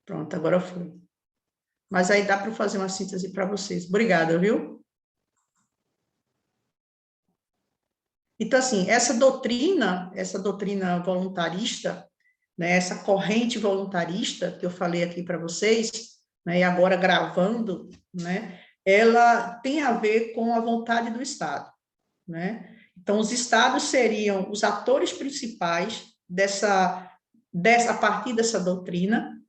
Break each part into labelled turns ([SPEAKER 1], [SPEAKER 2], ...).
[SPEAKER 1] Pronto, agora foi. Mas aí dá para fazer uma síntese para vocês. Obrigada, viu? Então, assim, essa doutrina voluntarista, né, essa corrente voluntarista que eu falei aqui para vocês, né, e agora gravando, né, ela tem a ver com a vontade do Estado, né? Então, os Estados seriam os atores principais a partir dessa doutrina,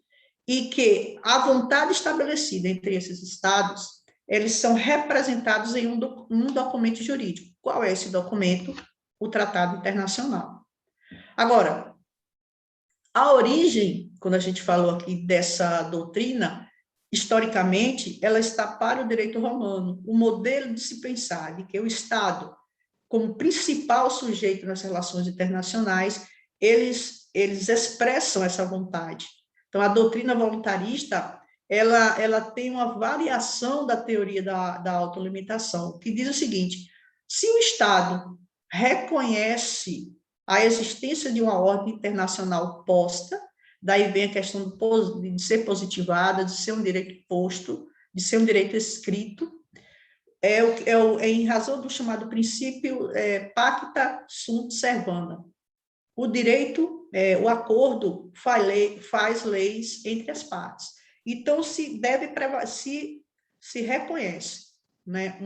[SPEAKER 1] e que a vontade estabelecida entre esses Estados, eles são representados em um documento jurídico. Qual é esse documento? O Tratado Internacional. Agora, a origem, quando a gente falou aqui dessa doutrina, historicamente, ela está para o direito romano, o modelo de se pensar de que o Estado, como principal sujeito nas relações internacionais, eles expressam essa vontade. Então, a doutrina voluntarista, ela tem uma variação da teoria da autolimitação, que diz o seguinte: se o Estado reconhece a existência de uma ordem internacional posta, daí vem a questão de ser positivada, de ser um direito posto, de ser um direito escrito, é em razão do chamado princípio pacta sunt servanda. O direito, o acordo faz leis entre as partes. Então, se reconhece, né,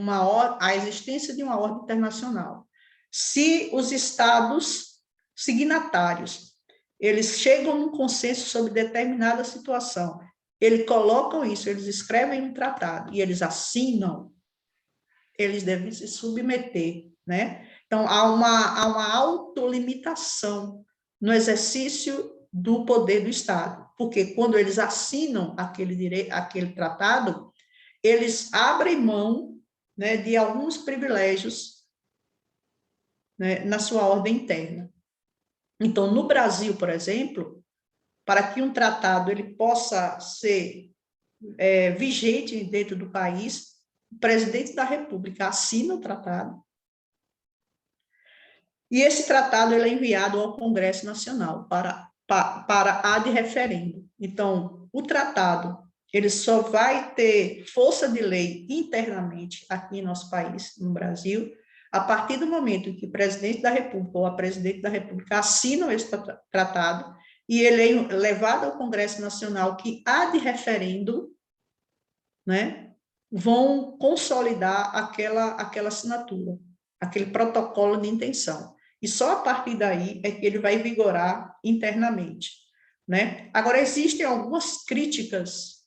[SPEAKER 1] a existência de uma ordem internacional. Se os Estados signatários, eles chegam num consenso sobre determinada situação, eles colocam isso, eles escrevem um tratado e eles assinam, eles devem se submeter, né? Então, há uma autolimitação no exercício do poder do Estado, porque quando eles assinam aquele tratado, eles abrem mão, né, de alguns privilégios, né, na sua ordem interna. Então, no Brasil, por exemplo, para que um tratado ele possa ser vigente dentro do país, o presidente da República assina o tratado, e esse tratado ele é enviado ao Congresso Nacional para ad referendo. Então, o tratado ele só vai ter força de lei internamente aqui em nosso país, no Brasil, a partir do momento em que o presidente da República ou a presidente da República assinam esse tratado e ele é levado ao Congresso Nacional, que ad referendo, né, vão consolidar aquela assinatura, aquele protocolo de intenção. E só a partir daí é que ele vai vigorar internamente, né? Agora, existem algumas críticas,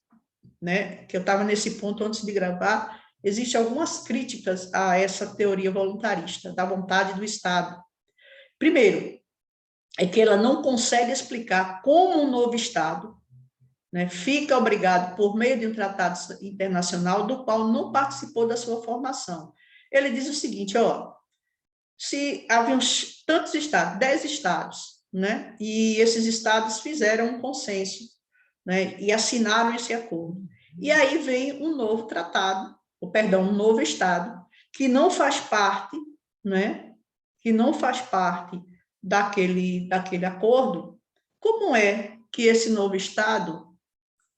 [SPEAKER 1] né, que eu estava nesse ponto antes de gravar, existem algumas críticas a essa teoria voluntarista, da vontade do Estado. Primeiro, é que ela não consegue explicar como um novo Estado, né, fica obrigado, por meio de um tratado internacional, do qual não participou da sua formação. Ele diz o seguinte, se haviam tantos estados, 10 estados, né, e esses estados fizeram um consenso, né, e assinaram esse acordo. E aí vem um novo tratado, um novo estado, que não faz parte, né, que não faz parte daquele acordo. Como é que esse novo estado,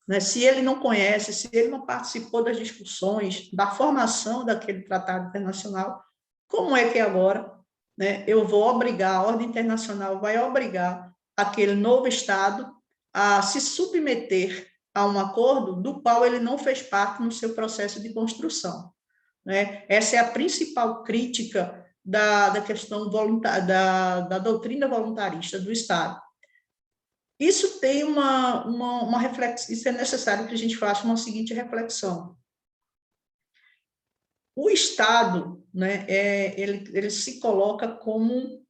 [SPEAKER 1] né, se ele não conhece, se ele não participou das discussões, da formação daquele tratado internacional, como é que agora, né, eu vou obrigar, a ordem internacional vai obrigar aquele novo Estado a se submeter a um acordo do qual ele não fez parte no seu processo de construção, né? Essa é a principal crítica da questão da doutrina voluntarista do Estado. Isso tem uma reflexão, isso é necessário que a gente faça uma seguinte reflexão. O Estado, né, ele se coloca como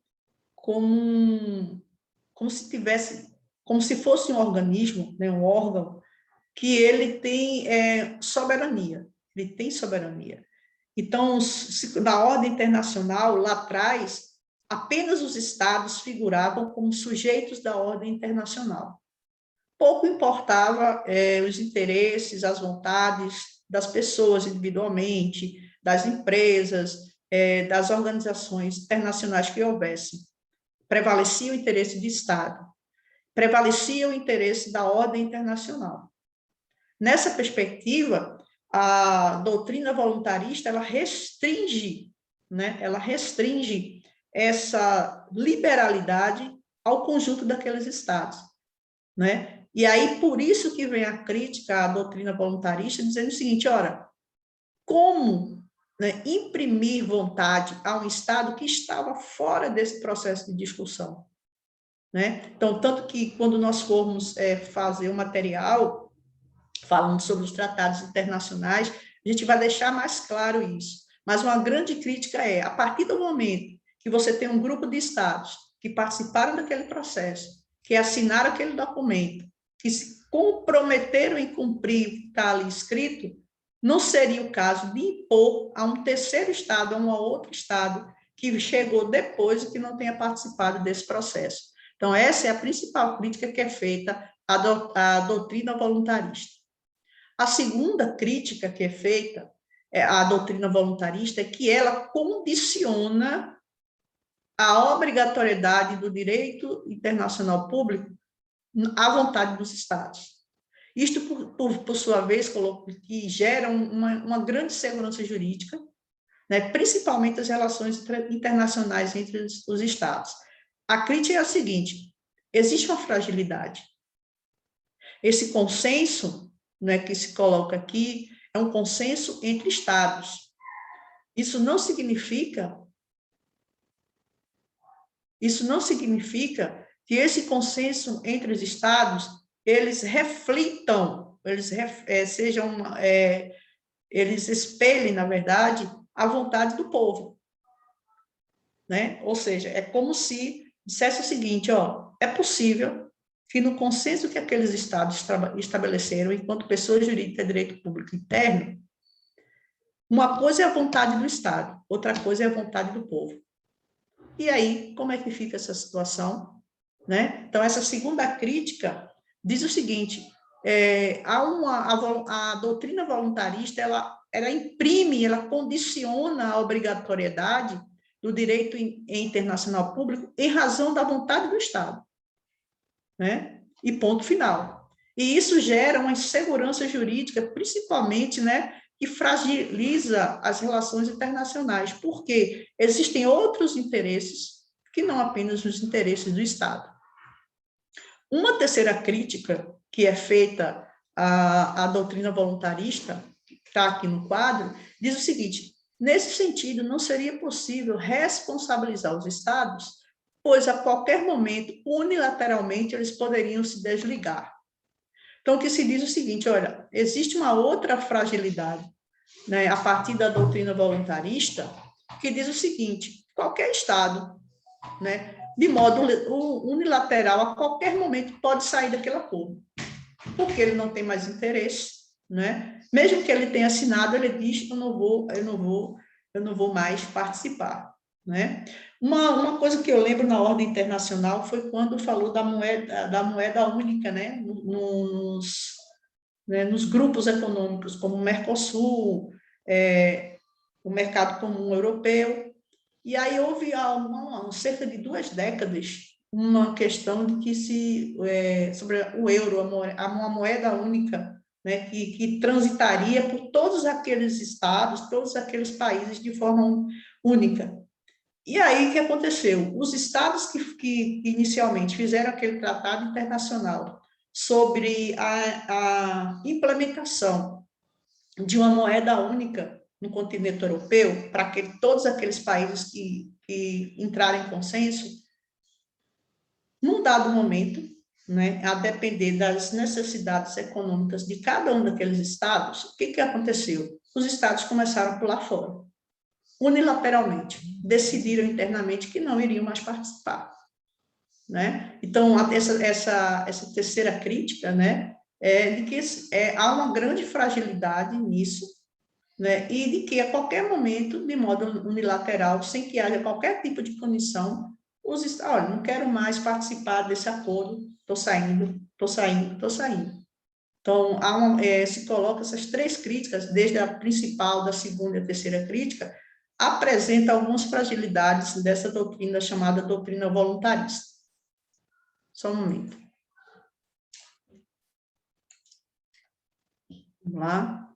[SPEAKER 1] se fosse um organismo, né, um órgão, que ele tem soberania, ele tem soberania. Então, na ordem internacional, lá atrás, apenas os Estados figuravam como sujeitos da ordem internacional. Pouco importava os interesses, as vontades das pessoas individualmente, das empresas, das organizações internacionais que houvessem. Prevalecia o interesse de Estado. prevalecia o interesse da ordem internacional. Nessa perspectiva, a doutrina voluntarista, ela restringe, né? Ela restringe essa liberalidade ao conjunto daqueles estados, né? E aí, por isso que vem a crítica à doutrina voluntarista, dizendo o seguinte, ora, como, né, imprimir vontade a um Estado que estava fora desse processo de discussão, né? Então, tanto que quando nós formos fazer um material falando sobre os tratados internacionais, a gente vai deixar mais claro isso. Mas uma grande crítica é, a partir do momento que você tem um grupo de Estados que participaram daquele processo, que assinaram aquele documento, que se comprometeram em cumprir o que está ali escrito, não seria o caso de impor a um terceiro Estado, a um outro Estado, que chegou depois e que não tenha participado desse processo. Então, essa é a principal crítica que é feita à doutrina voluntarista. A segunda crítica que é feita à doutrina voluntarista é que ela condiciona a obrigatoriedade do direito internacional público à vontade dos Estados. Isto, por sua vez, que gera uma grande segurança jurídica, né, principalmente as relações internacionais entre os Estados. A crítica é a seguinte, existe uma fragilidade. Esse consenso, né, que se coloca aqui é um consenso entre Estados. Isso não significa que esse consenso entre os Estados eles reflitam, eles espelhem, na verdade, a vontade do povo, né? Ou seja, é como se dissesse o seguinte, ó, é possível que no consenso que aqueles estados estabeleceram enquanto pessoa jurídica de direito público interno, uma coisa é a vontade do Estado, outra coisa é a vontade do povo. E aí, como é que fica essa situação? Né? Então, essa segunda crítica diz o seguinte, a doutrina voluntarista, ela imprime, ela condiciona a obrigatoriedade do direito internacional público em razão da vontade do Estado. Né? E ponto final. E isso gera uma insegurança jurídica, principalmente, né, que fragiliza as relações internacionais, porque existem outros interesses que não apenas os interesses do Estado. Uma terceira crítica que é feita à doutrina voluntarista, que está aqui no quadro, diz o seguinte, nesse sentido, não seria possível responsabilizar os Estados, pois a qualquer momento, unilateralmente, eles poderiam se desligar. Então, o que se diz é o seguinte, olha, existe uma outra fragilidade, né, a partir da doutrina voluntarista, que diz o seguinte, qualquer Estado, né, de modo unilateral, a qualquer momento pode sair daquele acordo, porque ele não tem mais interesse, né? Mesmo que ele tenha assinado, ele diz, eu não vou mais participar, né? Uma coisa que eu lembro na ordem internacional foi quando falou da moeda única, né? Nos grupos econômicos, como o Mercosul, o Mercado Comum Europeu. E aí houve, há cerca de 2 décadas, uma questão de que sobre o euro, uma moeda única, né, que transitaria por todos aqueles estados, todos aqueles países de forma única. E aí, o que aconteceu? Os estados que inicialmente fizeram aquele tratado internacional sobre a implementação de uma moeda única no continente europeu, para todos aqueles países que entraram em consenso, num dado momento, né, a depender das necessidades econômicas de cada um daqueles estados, o que aconteceu? Os estados começaram a pular fora, unilateralmente, decidiram internamente que não iriam mais participar. Né? Então, essa terceira crítica, né, é de que há uma grande fragilidade nisso, né, e de que a qualquer momento, de modo unilateral, sem que haja qualquer tipo de condição, olha, não quero mais participar desse acordo, estou saindo. Então, se coloca essas 3 críticas, desde a principal, da segunda e a terceira crítica, apresenta algumas fragilidades dessa doutrina chamada doutrina voluntarista. Só um momento. Vamos lá.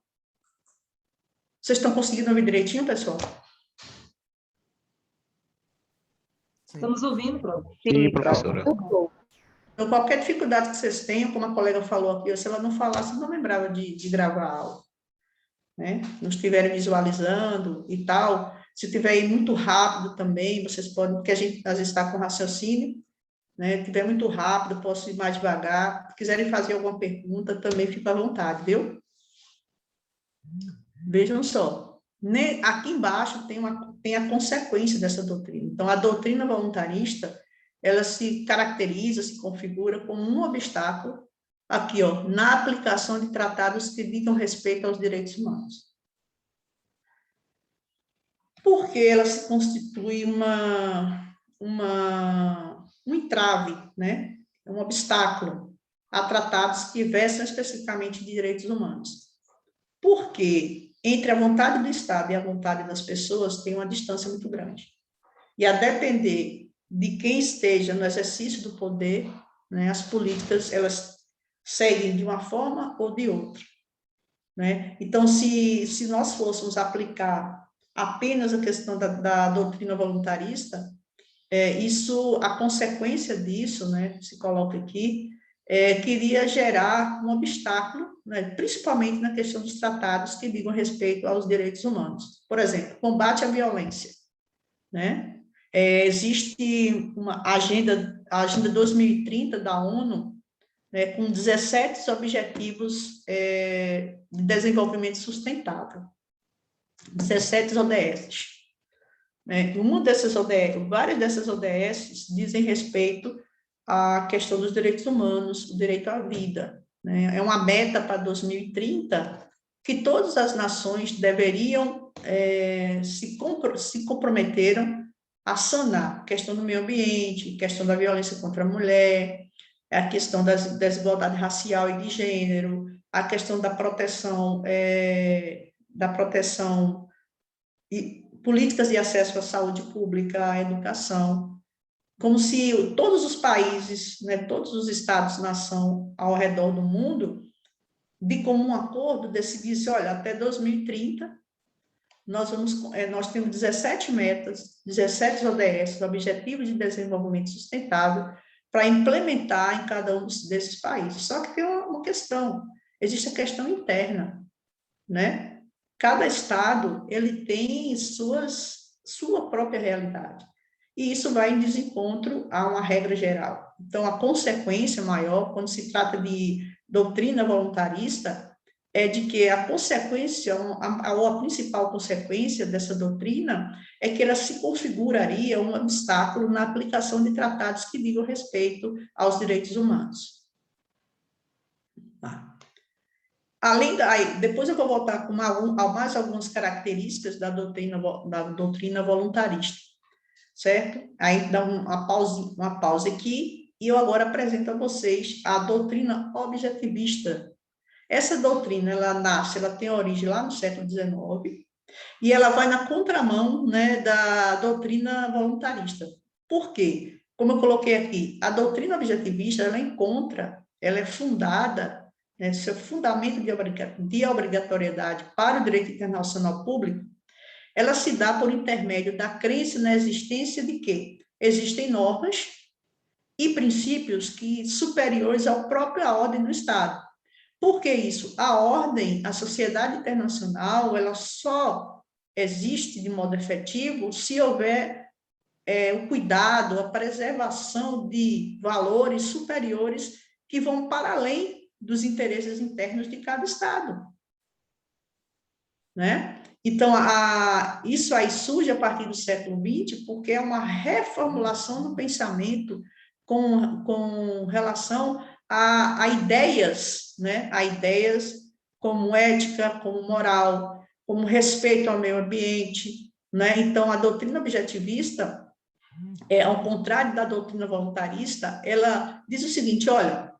[SPEAKER 1] Vocês estão conseguindo ouvir direitinho, pessoal?
[SPEAKER 2] Estamos ouvindo, prof.
[SPEAKER 3] Sim, professora.
[SPEAKER 1] Então, qualquer dificuldade que vocês tenham, como a colega falou aqui, se ela não falasse, não lembrava de gravar a aula, né? Não estiverem visualizando e tal, se tiver aí muito rápido também, vocês podem, porque a gente às vezes está com raciocínio, né? Se tiver muito rápido, posso ir mais devagar. Se quiserem fazer alguma pergunta, também fica à vontade, viu? Vejam só, aqui embaixo tem a consequência dessa doutrina. Então, a doutrina voluntarista, ela se caracteriza, se configura como um obstáculo, aqui, ó, na aplicação de tratados que digam respeito aos direitos humanos. Porque ela se constitui um entrave, né? Um obstáculo a tratados que versam especificamente de direitos humanos. Porque entre a vontade do Estado e a vontade das pessoas tem uma distância muito grande. E a depender de quem esteja no exercício do poder, né, as políticas, elas seguem de uma forma ou de outra, né? Então, se nós fôssemos aplicar apenas a questão da doutrina voluntarista, a consequência disso, né, se coloca aqui, queria gerar um obstáculo, né, principalmente na questão dos tratados que digam respeito aos direitos humanos. Por exemplo, combate à violência, né? Existe a Agenda 2030 da ONU, né, com 17 objetivos de desenvolvimento sustentável, 17 ODS. Né? Várias dessas ODS dizem respeito à questão dos direitos humanos, o direito à vida. Né? É uma meta para 2030 que todas as nações deveriam se comprometeram a sanar a questão do meio ambiente, a questão da violência contra a mulher, a questão da desigualdade racial e de gênero, a questão da proteção e políticas de acesso à saúde pública, à educação, como se todos os países, né, todos os estados-nação ao redor do mundo, de comum acordo, decidissem, olha, até 2030, nós temos 17 metas, 17 ODS, Objetivos de Desenvolvimento Sustentável, para implementar em cada um desses países. Só que tem uma questão, existe a questão interna, né? Cada estado, ele tem sua própria realidade, e isso vai em desencontro a uma regra geral. Então, a consequência maior, quando se trata de doutrina voluntarista, é de que a consequência, ou a principal consequência dessa doutrina, é que ela se configuraria um obstáculo na aplicação de tratados que digam respeito aos direitos humanos. Depois eu vou voltar com mais algumas características da doutrina voluntarista, certo? Aí dá uma pausa aqui, e eu agora apresento a vocês a doutrina objetivista. Essa doutrina, ela tem origem lá no século XIX, e ela vai na contramão, né, da doutrina voluntarista. Por quê? Como eu coloquei aqui, a doutrina objetivista, ela é fundada, né, seu fundamento de obrigatoriedade para o direito internacional público, ela se dá por intermédio da crença na existência de que existem normas e princípios superiores à própria ordem do Estado. Por que isso? A sociedade internacional, ela só existe de modo efetivo se houver o cuidado, a preservação de valores superiores que vão para além dos interesses internos de cada Estado. Né? Então, isso aí surge a partir do século XX, porque é uma reformulação do pensamento com relação a ideias, né? A ideias como ética, como moral, como respeito ao meio ambiente, né? Então, a doutrina objetivista, ao contrário da doutrina voluntarista, ela diz o seguinte, olha,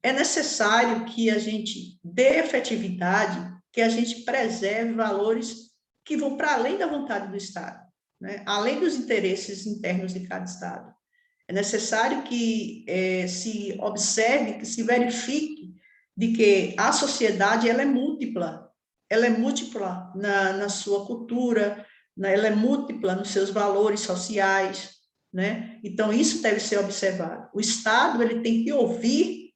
[SPEAKER 1] é necessário que a gente dê efetividade, que a gente preserve valores que vão para além da vontade do Estado, né? Além dos interesses internos de cada Estado. É necessário que se observe, que se verifique de que a sociedade ela é múltipla na sua cultura, né? Ela é múltipla nos seus valores sociais, né? Então, isso deve ser observado. O Estado ele tem que ouvir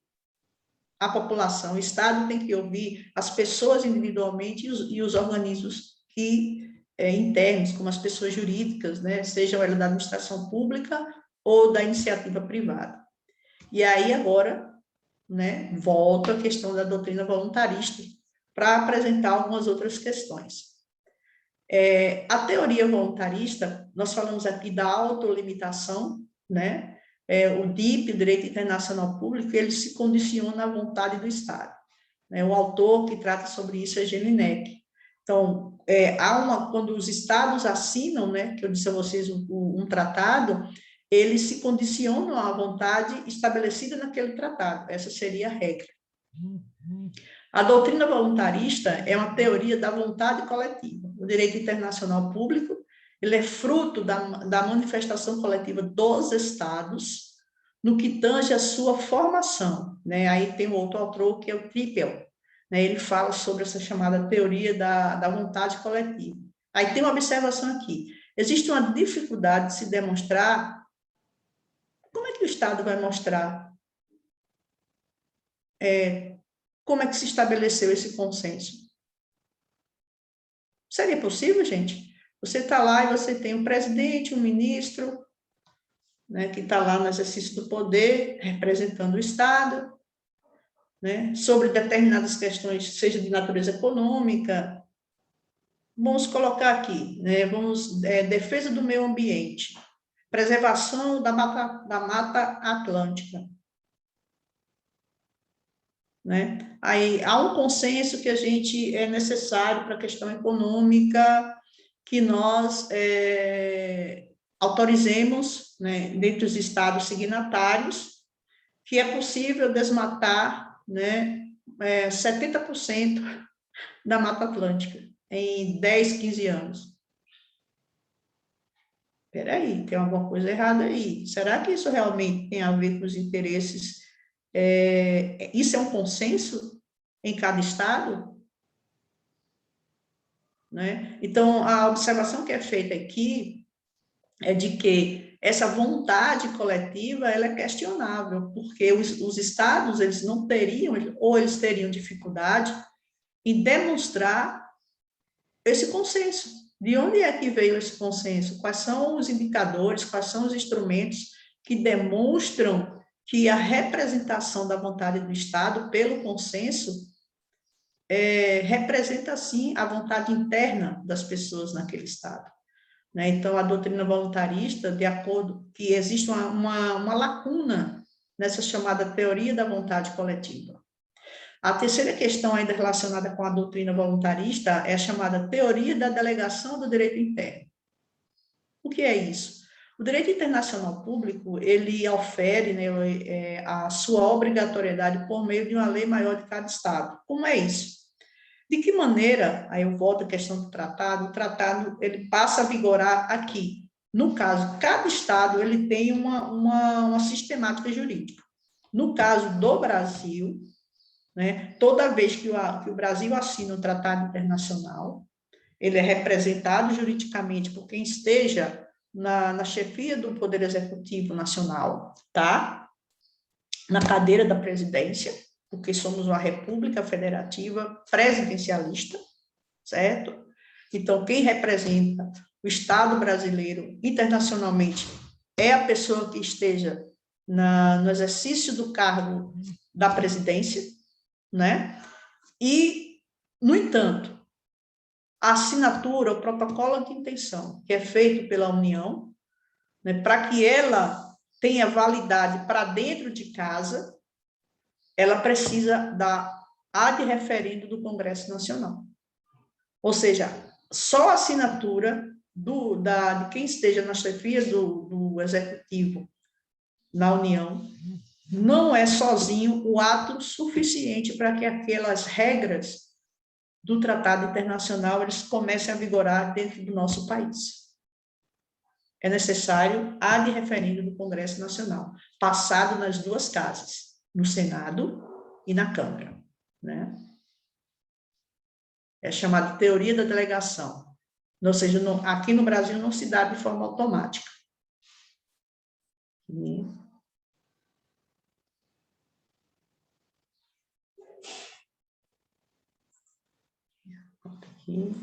[SPEAKER 1] a população, o Estado tem que ouvir as pessoas individualmente e os organismos internos, como as pessoas jurídicas, né? Sejam elas da administração pública ou da iniciativa privada. E aí, agora, né, volta a questão da doutrina voluntarista para apresentar algumas outras questões. A teoria voluntarista, nós falamos aqui da autolimitação, né? O DIP, o Direito Internacional Público, ele se condiciona à vontade do Estado. O autor que trata sobre isso é Jelinek. Então, quando os Estados assinam, né, que eu disse a vocês, um tratado, eles se condicionam à vontade estabelecida naquele tratado. Essa seria a regra. A doutrina voluntarista é uma teoria da vontade coletiva. O direito internacional público, ele é fruto da manifestação coletiva dos Estados no que tange a sua formação, né? Aí tem um outro autor, que é o Trippel, né? Ele fala sobre essa chamada teoria da vontade coletiva. Aí tem uma observação aqui. Existe uma dificuldade de se demonstrar. Como é que o Estado vai mostrar como é que se estabeleceu esse consenso? Seria possível, gente? Você está lá e você tem um presidente, um ministro, né, que está lá no exercício do poder, representando o Estado, né, sobre determinadas questões, seja de natureza econômica. Vamos colocar aqui, né, defesa do meio ambiente, preservação da Mata Atlântica. Né? Aí há um consenso que é necessário para a questão econômica, que nós autorizemos, né, dentre os estados signatários, que é possível desmatar, né, 70% da Mata Atlântica em 10, 15 anos. Espera aí, tem alguma coisa errada aí. Será que isso realmente tem a ver com os interesses? Isso é um consenso em cada estado? Né? Então, a observação que é feita aqui é de que essa vontade coletiva ela é questionável, porque os estados eles não teriam, ou eles teriam dificuldade em demonstrar esse consenso. De onde é que veio esse consenso? Quais são os indicadores, quais são os instrumentos que demonstram que a representação da vontade do Estado pelo consenso representa, sim, a vontade interna das pessoas naquele Estado. Né? Então, a doutrina voluntarista, de acordo que existe uma lacuna nessa chamada teoria da vontade coletiva. A terceira questão ainda relacionada com a doutrina voluntarista é a chamada teoria da delegação do direito interno. O que é isso? O direito internacional público, ele ofere, né, a sua obrigatoriedade por meio de uma lei maior de cada Estado. Como é isso? De que maneira, aí eu volto à questão do tratado, o tratado ele passa a vigorar aqui. No caso, cada Estado ele tem uma sistemática jurídica. No caso do Brasil, né, toda vez que o Brasil assina um tratado internacional, ele é representado juridicamente por quem esteja na chefia do Poder Executivo Nacional, tá? Na cadeira da presidência, porque somos uma república federativa presidencialista, certo? Então, quem representa o Estado brasileiro internacionalmente é a pessoa que esteja no exercício do cargo da presidência, né? E, no entanto, a assinatura, o protocolo de intenção, que é feito pela União, né, para que ela tenha validade para dentro de casa, ela precisa da ad referendo do Congresso Nacional. Ou seja, só a assinatura de quem esteja na chefia do Executivo na União não é sozinho o ato suficiente para que aquelas regras do Tratado Internacional eles comecem a vigorar dentro do nosso país. É necessário ad referendo do Congresso Nacional, passado nas duas casas, no Senado e na Câmara. né? É chamada teoria da delegação. Ou seja, aqui no Brasil não se dá de forma automática. Aqui.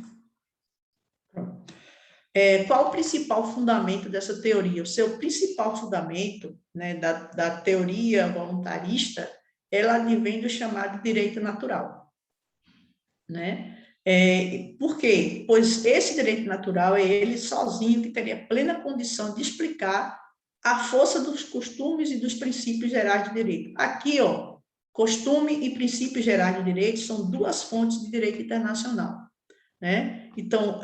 [SPEAKER 1] Qual o principal fundamento dessa teoria? O seu principal fundamento, né, da teoria voluntarista, ela advém do chamado direito natural, né? Por quê? Pois esse direito natural é ele sozinho que teria plena condição de explicar a força dos costumes e dos princípios gerais de direito. Aqui, ó, costume e princípios gerais de direito são duas fontes de direito internacional, né? Então,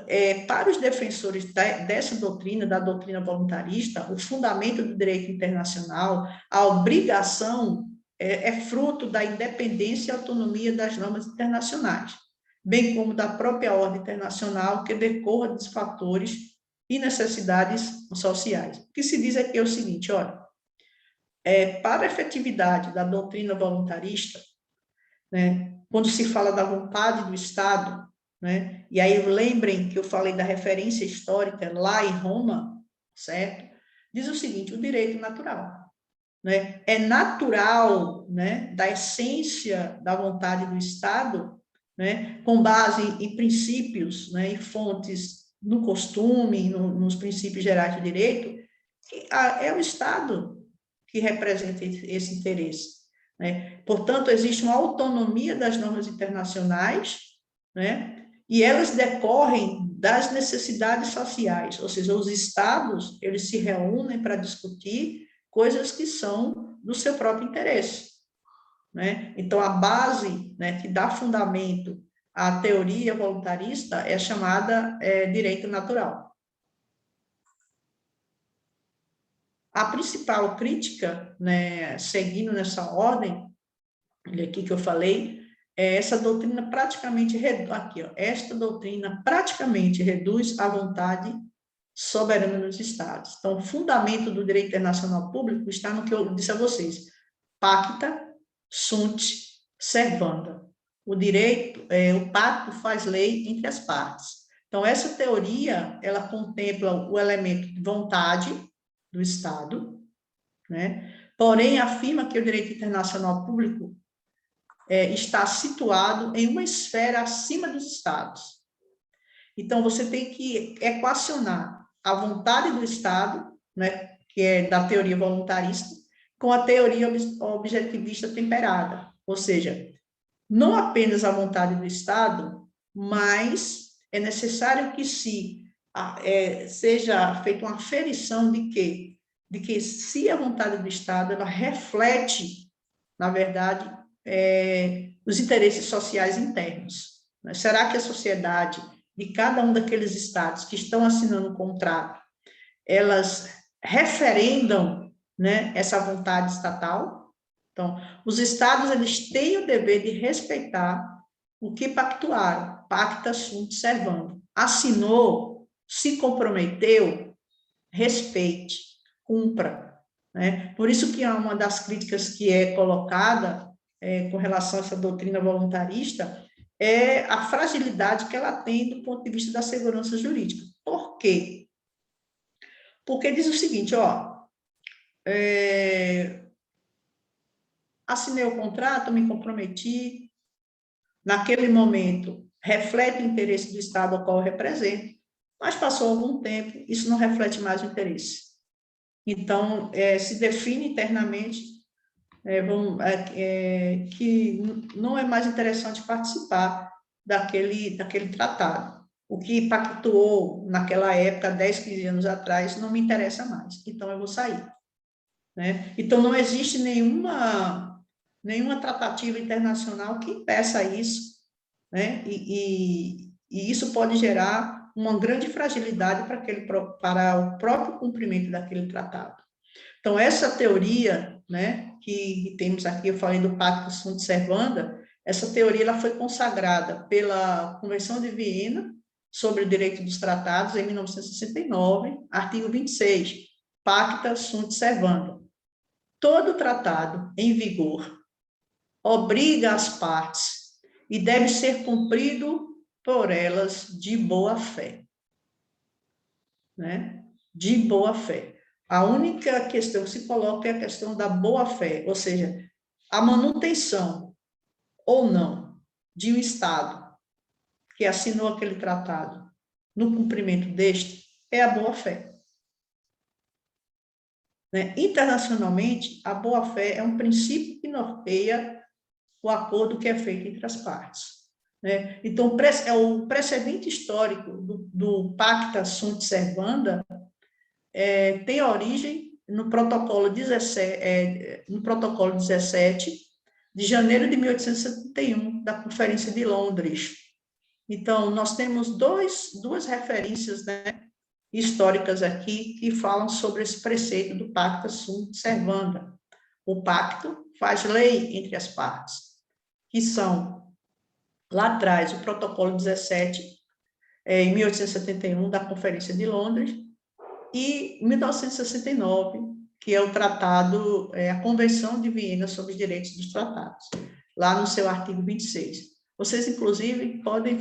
[SPEAKER 1] para os defensores dessa doutrina, da doutrina voluntarista, o fundamento do direito internacional, a obrigação é fruto da independência e autonomia das normas internacionais, bem como da própria ordem internacional que decorra dos fatores e necessidades sociais. O que se diz aqui é o seguinte, olha, para a efetividade da doutrina voluntarista, né, quando se fala da vontade do Estado, né, e aí lembrem que eu falei da referência histórica lá em Roma, certo? Diz o seguinte, o direito natural, né, é natural, né, da essência da vontade do Estado, né, com base em princípios, né, e fontes no costume, nos princípios gerais de direito, que é o Estado que representa esse interesse, né? Portanto, existe uma autonomia das normas internacionais, né, e elas decorrem das necessidades sociais, ou seja, os Estados, eles se reúnem para discutir coisas que são do seu próprio interesse, né? Então, a base, né, que dá fundamento à teoria voluntarista é chamada direito natural. A principal crítica, né, seguindo nessa ordem, aqui que eu falei, essa doutrina praticamente esta doutrina praticamente reduz a vontade soberana dos Estados. Então, o fundamento do direito internacional público está no que eu disse a vocês: pacta sunt servanda. O direito, o pacto faz lei entre as partes. Então, essa teoria, ela contempla o elemento de vontade do Estado, né? Porém, afirma que o direito internacional público está situado em uma esfera acima dos Estados. Então, você tem que equacionar a vontade do Estado, né, que é da teoria voluntarista, com a teoria objetivista temperada, ou seja, não apenas a vontade do Estado, mas é necessário que seja feita uma aferição de que se a vontade do Estado ela reflete, na verdade, os interesses sociais internos. Né? Será que a sociedade de cada um daqueles estados que estão assinando o contrato, elas referendam, né, essa vontade estatal? Então, os estados eles têm o dever de respeitar o que pactuaram, pacta sunt servanda. Assinou, se comprometeu, respeite, cumpra. Né? Por isso que uma das críticas que é colocada com relação a essa doutrina voluntarista é a fragilidade que ela tem do ponto de vista da segurança jurídica. Por quê? Porque diz o seguinte, ó, assinei o contrato, me comprometi, naquele momento reflete o interesse do Estado ao qual eu represento, mas passou algum tempo, isso não reflete mais o interesse. Então, se define internamente que não é mais interessante participar daquele tratado. O que pactuou naquela época, 10, 15 anos atrás, não me interessa mais, então eu vou sair. Né? Então, não existe nenhuma tratativa internacional que impeça isso, né? E isso pode gerar uma grande fragilidade para o próprio cumprimento daquele tratado. Então, essa teoria, né, que temos aqui, eu falei do Pacto Sunt Servanda, essa teoria ela foi consagrada pela Convenção de Viena sobre o Direito dos Tratados, em 1969, artigo 26, Pacta Sunt Servanda. Todo tratado em vigor obriga as partes e deve ser cumprido por elas de boa fé. Né? De boa fé. A única questão que se coloca é a questão da boa fé, ou seja, a manutenção ou não de um Estado que assinou aquele tratado no cumprimento deste é a boa fé. Né? Internacionalmente, a boa fé é um princípio que norteia o acordo que é feito entre as partes. Né? Então, o precedente histórico do Pacta Sunt Servanda tem origem no protocolo 17 de janeiro de 1871, da Conferência de Londres. Então, nós temos duas referências, né, históricas aqui que falam sobre esse preceito do Pacta Sunt Servanda. O pacto faz lei entre as partes, que são, lá atrás, o protocolo 17, em 1871, da Conferência de Londres, e 1969, que é o tratado, a Convenção de Viena sobre os Direitos dos Tratados, lá no seu artigo 26. Vocês, inclusive, podem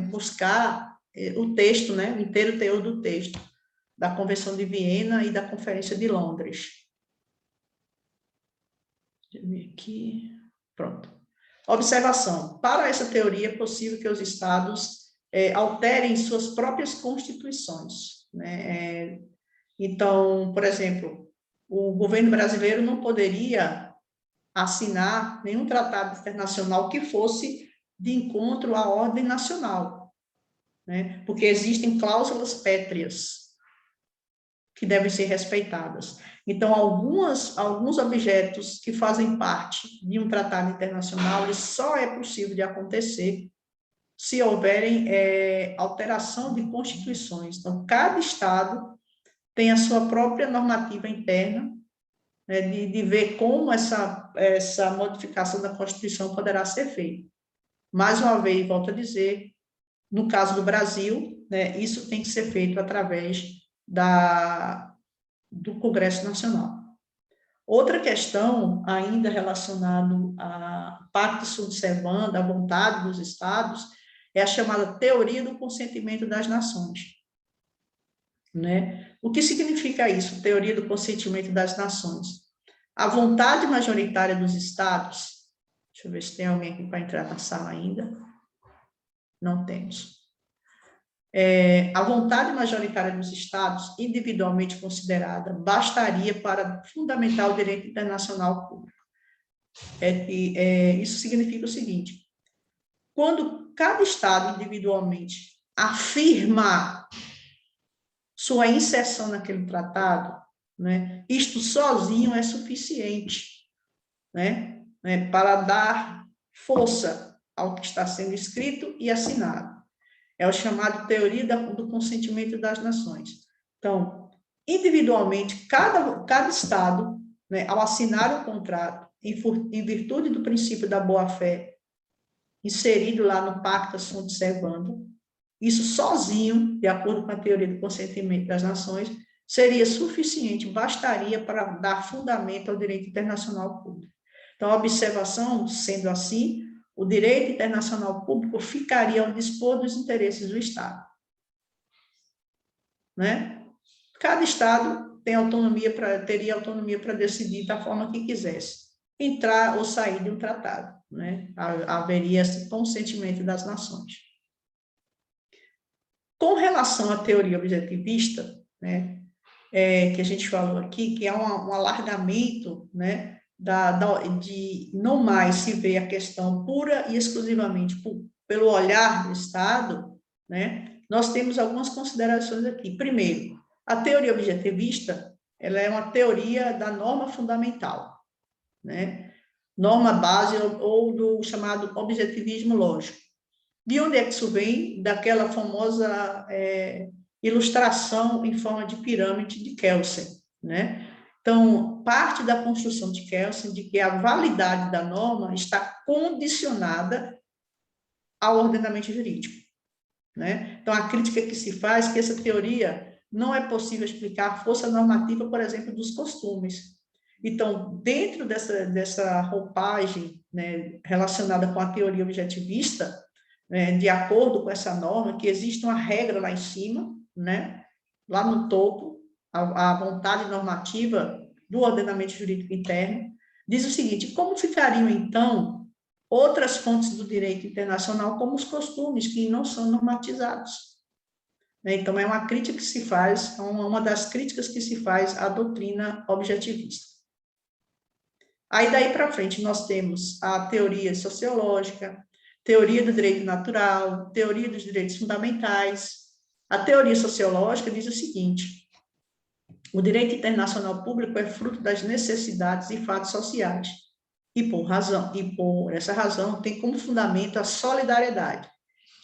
[SPEAKER 1] buscar o texto, né, o inteiro teor do texto, da Convenção de Viena e da Conferência de Londres. Deixa eu ver aqui. Pronto. Observação. Para essa teoria, é possível que os Estados alterem suas próprias constituições, né? Então, por exemplo, o governo brasileiro não poderia assinar nenhum tratado internacional que fosse de encontro à ordem nacional, né? Porque existem cláusulas pétreas que devem ser respeitadas. Então, alguns objetos que fazem parte de um tratado internacional, ele só é possível de acontecer se houverem alteração de constituições. Então, cada Estado tem a sua própria normativa interna, né, de ver como essa modificação da Constituição poderá ser feita. Mais uma vez, volto a dizer, no caso do Brasil, né, isso tem que ser feito através do Congresso Nacional. Outra questão, ainda relacionada ao Pacta Sunt Servanda, à vontade dos Estados, é a chamada teoria do consentimento das nações. Né? O que significa isso, teoria do consentimento das nações? A vontade majoritária dos Estados, deixa eu ver se tem alguém aqui para entrar na sala ainda, não temos. A vontade majoritária dos Estados, individualmente considerada, bastaria para fundamentar o direito internacional público. Isso significa o seguinte, quando cada Estado individualmente afirma sua inserção naquele tratado, né, isto sozinho é suficiente, né, para dar força ao que está sendo escrito e assinado. É o chamado teoria do consentimento das nações. Então, individualmente, cada Estado, né, ao assinar o contrato, em virtude do princípio da boa-fé, inserido lá no Pacta Sunt Servanda, isso sozinho, de acordo com a teoria do consentimento das nações, seria suficiente, bastaria para dar fundamento ao direito internacional público. Então, a observação, sendo assim, o direito internacional público ficaria ao dispor dos interesses do Estado. Né? Cada Estado teria autonomia para decidir da forma que quisesse, entrar ou sair de um tratado. Né? Haveria esse consentimento das nações. Com relação à teoria objetivista, né, que a gente falou aqui, que é um alargamento, né, de não mais se ver a questão pura e exclusivamente pelo olhar do Estado, né, nós temos algumas considerações aqui. Primeiro, a teoria objetivista, ela é uma teoria da norma fundamental, né, norma base ou do chamado objetivismo lógico. De onde é que isso vem? Daquela famosa ilustração em forma de pirâmide de Kelsen, né? Então, parte da construção de Kelsen de que a validade da norma está condicionada ao ordenamento jurídico, né? Então, a crítica que se faz é que essa teoria não é possível explicar a força normativa, por exemplo, dos costumes. Então, dentro dessa roupagem, né, relacionada com a teoria objetivista, né, de acordo com essa norma, que existe uma regra lá em cima, né, lá no topo, a vontade normativa do ordenamento jurídico interno, diz o seguinte: como ficariam, então, outras fontes do direito internacional, como os costumes, que não são normatizados? Então, é uma crítica que se faz, uma das críticas que se faz à doutrina objetivista. Aí, daí para frente, nós temos a teoria sociológica, teoria do direito natural, teoria dos direitos fundamentais. A teoria sociológica diz o seguinte: o direito internacional público é fruto das necessidades e fatos sociais, e por essa razão tem como fundamento a solidariedade.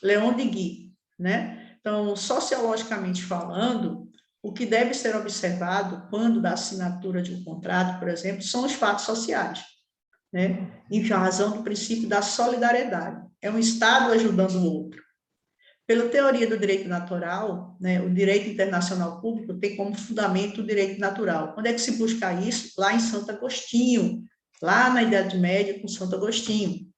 [SPEAKER 1] Leon Deguy, né? Então, sociologicamente falando, o que deve ser observado quando da assinatura de um contrato, por exemplo, são os fatos sociais, né? Em razão do princípio da solidariedade. É um Estado ajudando o outro. Pela teoria do direito natural, né, o direito internacional público tem como fundamento o direito natural. Onde é que se busca isso? Lá em Santo Agostinho, lá na Idade Média, com Santo Agostinho.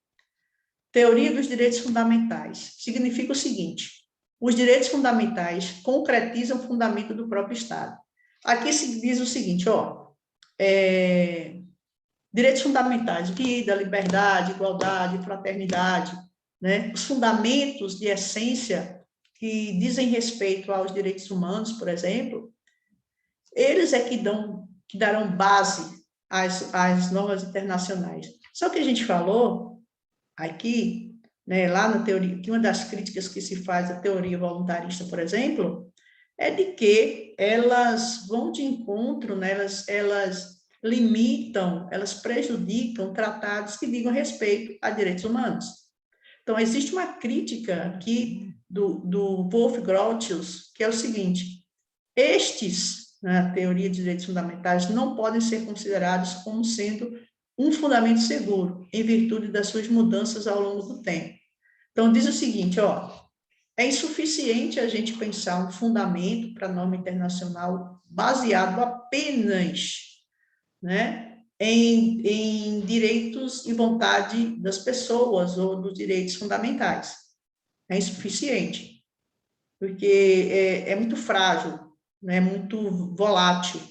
[SPEAKER 1] Teoria dos direitos fundamentais. Significa o seguinte: os direitos fundamentais concretizam o fundamento do próprio Estado. Aqui se diz o seguinte, direitos fundamentais, vida, liberdade, igualdade, fraternidade, né? Os fundamentos de essência que dizem respeito aos direitos humanos, por exemplo, eles é que darão base às normas internacionais. Só que a gente falou aqui, né, lá na teoria, que uma das críticas que se faz à teoria voluntarista, por exemplo, é de que elas vão de encontro, né, elas limitam, elas prejudicam tratados que digam respeito a direitos humanos. Então, existe uma crítica aqui do Wolf Grotius, que é o seguinte: estes, na teoria de direitos fundamentais, não podem ser considerados como sendo um fundamento seguro, em virtude das suas mudanças ao longo do tempo. Então, diz o seguinte, é insuficiente a gente pensar um fundamento para a norma internacional baseado apenas, né, em direitos e vontade das pessoas ou dos direitos fundamentais. É insuficiente, porque é muito frágil, né, é muito volátil.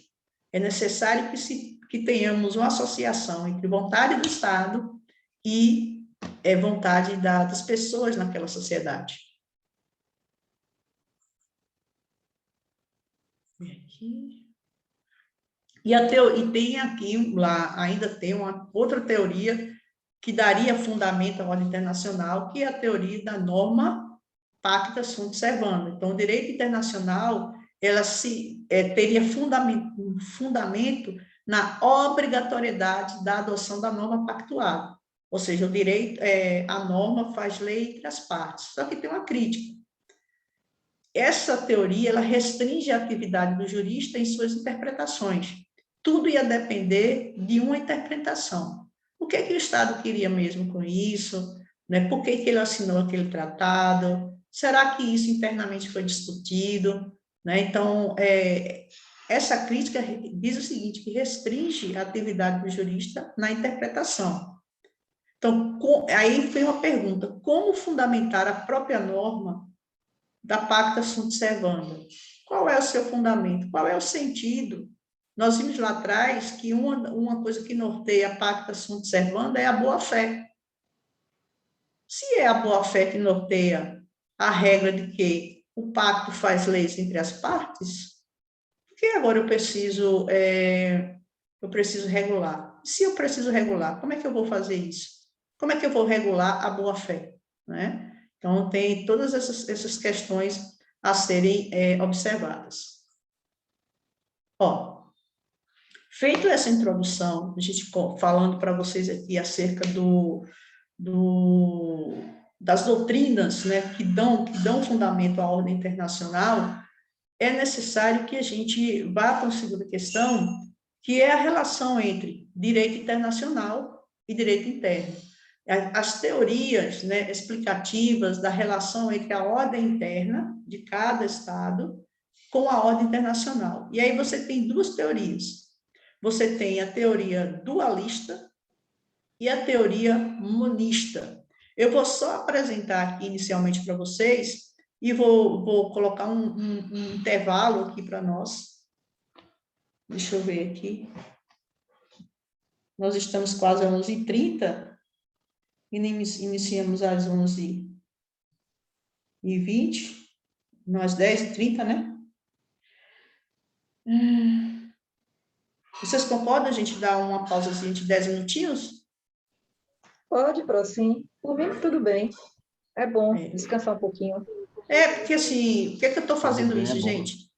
[SPEAKER 1] É necessário que tenhamos uma associação entre vontade do Estado e vontade das pessoas naquela sociedade. E tem aqui, lá, ainda tem uma outra teoria que daria fundamento à ordem internacional, que é a teoria da norma pacta sunt servanda. Então, o direito internacional, ela teria fundamento na obrigatoriedade da adoção da norma pactuada. Ou seja, o direito, a norma faz lei entre as partes. Só que tem uma crítica. Essa teoria, ela restringe a atividade do jurista em suas interpretações. Tudo ia depender de uma interpretação. O que é que o Estado queria mesmo com isso? Né? Por que ele assinou aquele tratado? Será que isso internamente foi discutido? Né? Então, essa crítica diz o seguinte, que restringe a atividade do jurista na interpretação. Então, aí vem uma pergunta: como fundamentar a própria norma da pacta sunt servanda? Qual é o seu fundamento? Qual é o sentido? Nós vimos lá atrás que uma coisa que norteia a pacta sunt servanda é a boa-fé. Se é a boa-fé que norteia a regra de que o pacto faz leis entre as partes, por que agora eu preciso regular? Se eu preciso regular, como é que eu vou fazer isso? Como é que eu vou regular a boa-fé? Né? Então, tem todas essas questões a serem observadas. Feito essa introdução, a gente falando para vocês aqui acerca das doutrinas, né, que dão fundamento à ordem internacional, é necessário que a gente vá para a segunda questão, que é a relação entre direito internacional e direito interno. As teorias, né, explicativas da relação entre a ordem interna de cada Estado com a ordem internacional. E aí você tem duas teorias. você tem a teoria dualista e a teoria monista. Eu vou só apresentar aqui inicialmente para vocês e vou colocar um intervalo aqui para nós. Deixa eu ver aqui. Nós estamos quase às 11h30 e iniciamos às 11h20, nós 10h30, né? Vocês concordam a gente dar uma pausazinha de 10 minutinhos?
[SPEAKER 2] Pode, sim. Por mim, tudo bem. É bom descansar um pouquinho.
[SPEAKER 1] Porque assim, por que eu estou fazendo isso, gente?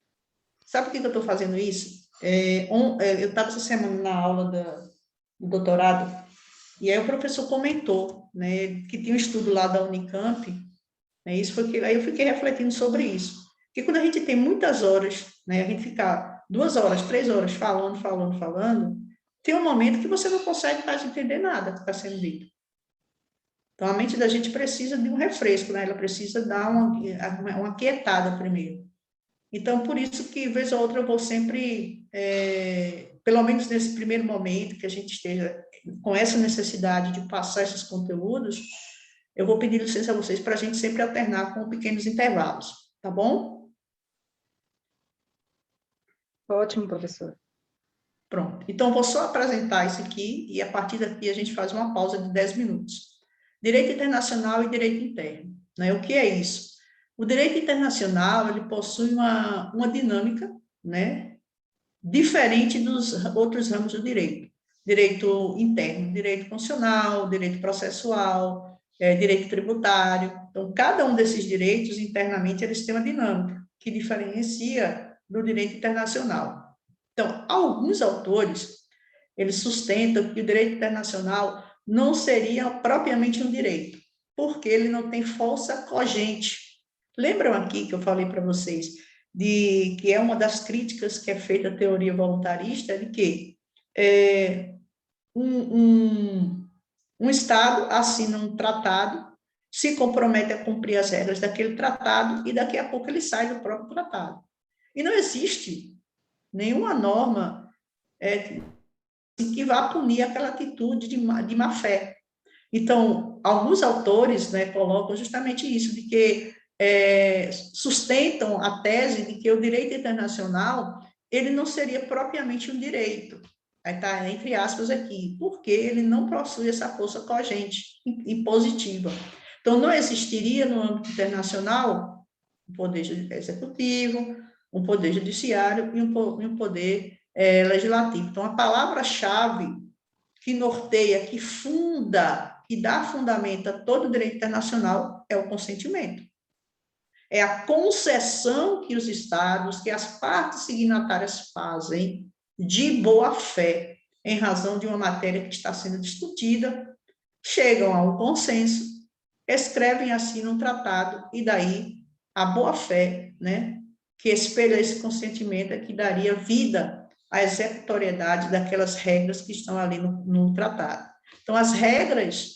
[SPEAKER 1] Sabe por que eu estou fazendo isso? Eu estava essa semana na aula do doutorado, e aí o professor comentou, né, que tinha um estudo lá da Unicamp, né, aí eu fiquei refletindo sobre isso. Porque quando a gente tem muitas horas, né, a gente fica 2 horas, 3 horas falando, tem um momento que você não consegue mais entender nada que está sendo dito. Então, a mente da gente precisa de um refresco, né? Ela precisa dar uma quietada primeiro. Então, por isso que, vez ou outra, eu vou sempre, pelo menos nesse primeiro momento que a gente esteja com essa necessidade de passar esses conteúdos, eu vou pedir licença a vocês para a gente sempre alternar com pequenos intervalos, tá bom?
[SPEAKER 2] Ótimo, professor.
[SPEAKER 1] Pronto. Então, vou só apresentar isso aqui e, a partir daqui, a gente faz uma pausa de 10 minutos. Direito internacional e direito interno, né? O que é isso? O direito internacional, ele possui uma dinâmica, né, diferente dos outros ramos do direito. Direito interno, direito constitucional, direito processual, direito tributário. Então, cada um desses direitos, internamente, eles têm uma dinâmica que diferencia do direito internacional. Então, alguns autores, eles sustentam que o direito internacional não seria propriamente um direito, porque ele não tem força cogente. Lembram aqui que eu falei para vocês de que é uma das críticas que é feita à teoria voluntarista, de que um Estado assina um tratado, se compromete a cumprir as regras daquele tratado e daqui a pouco ele sai do próprio tratado. E não existe nenhuma norma que vá punir aquela atitude de má fé. Então, alguns autores, né, colocam justamente isso, de que sustentam a tese de que o direito internacional ele não seria propriamente um direito, aí está entre aspas aqui, porque ele não possui essa força cogente e positiva. Então, não existiria no âmbito internacional um poder executivo, um poder judiciário e um poder legislativo. Então, a palavra-chave que norteia, que funda, que dá fundamento a todo o direito internacional é o consentimento. É a concessão que os Estados, que as partes signatárias fazem de boa fé, em razão de uma matéria que está sendo discutida, chegam a um consenso, escrevem assim um tratado, e daí a boa fé, né, que espelha esse consentimento é que daria vida à executoriedade daquelas regras que estão ali no tratado. Então, as regras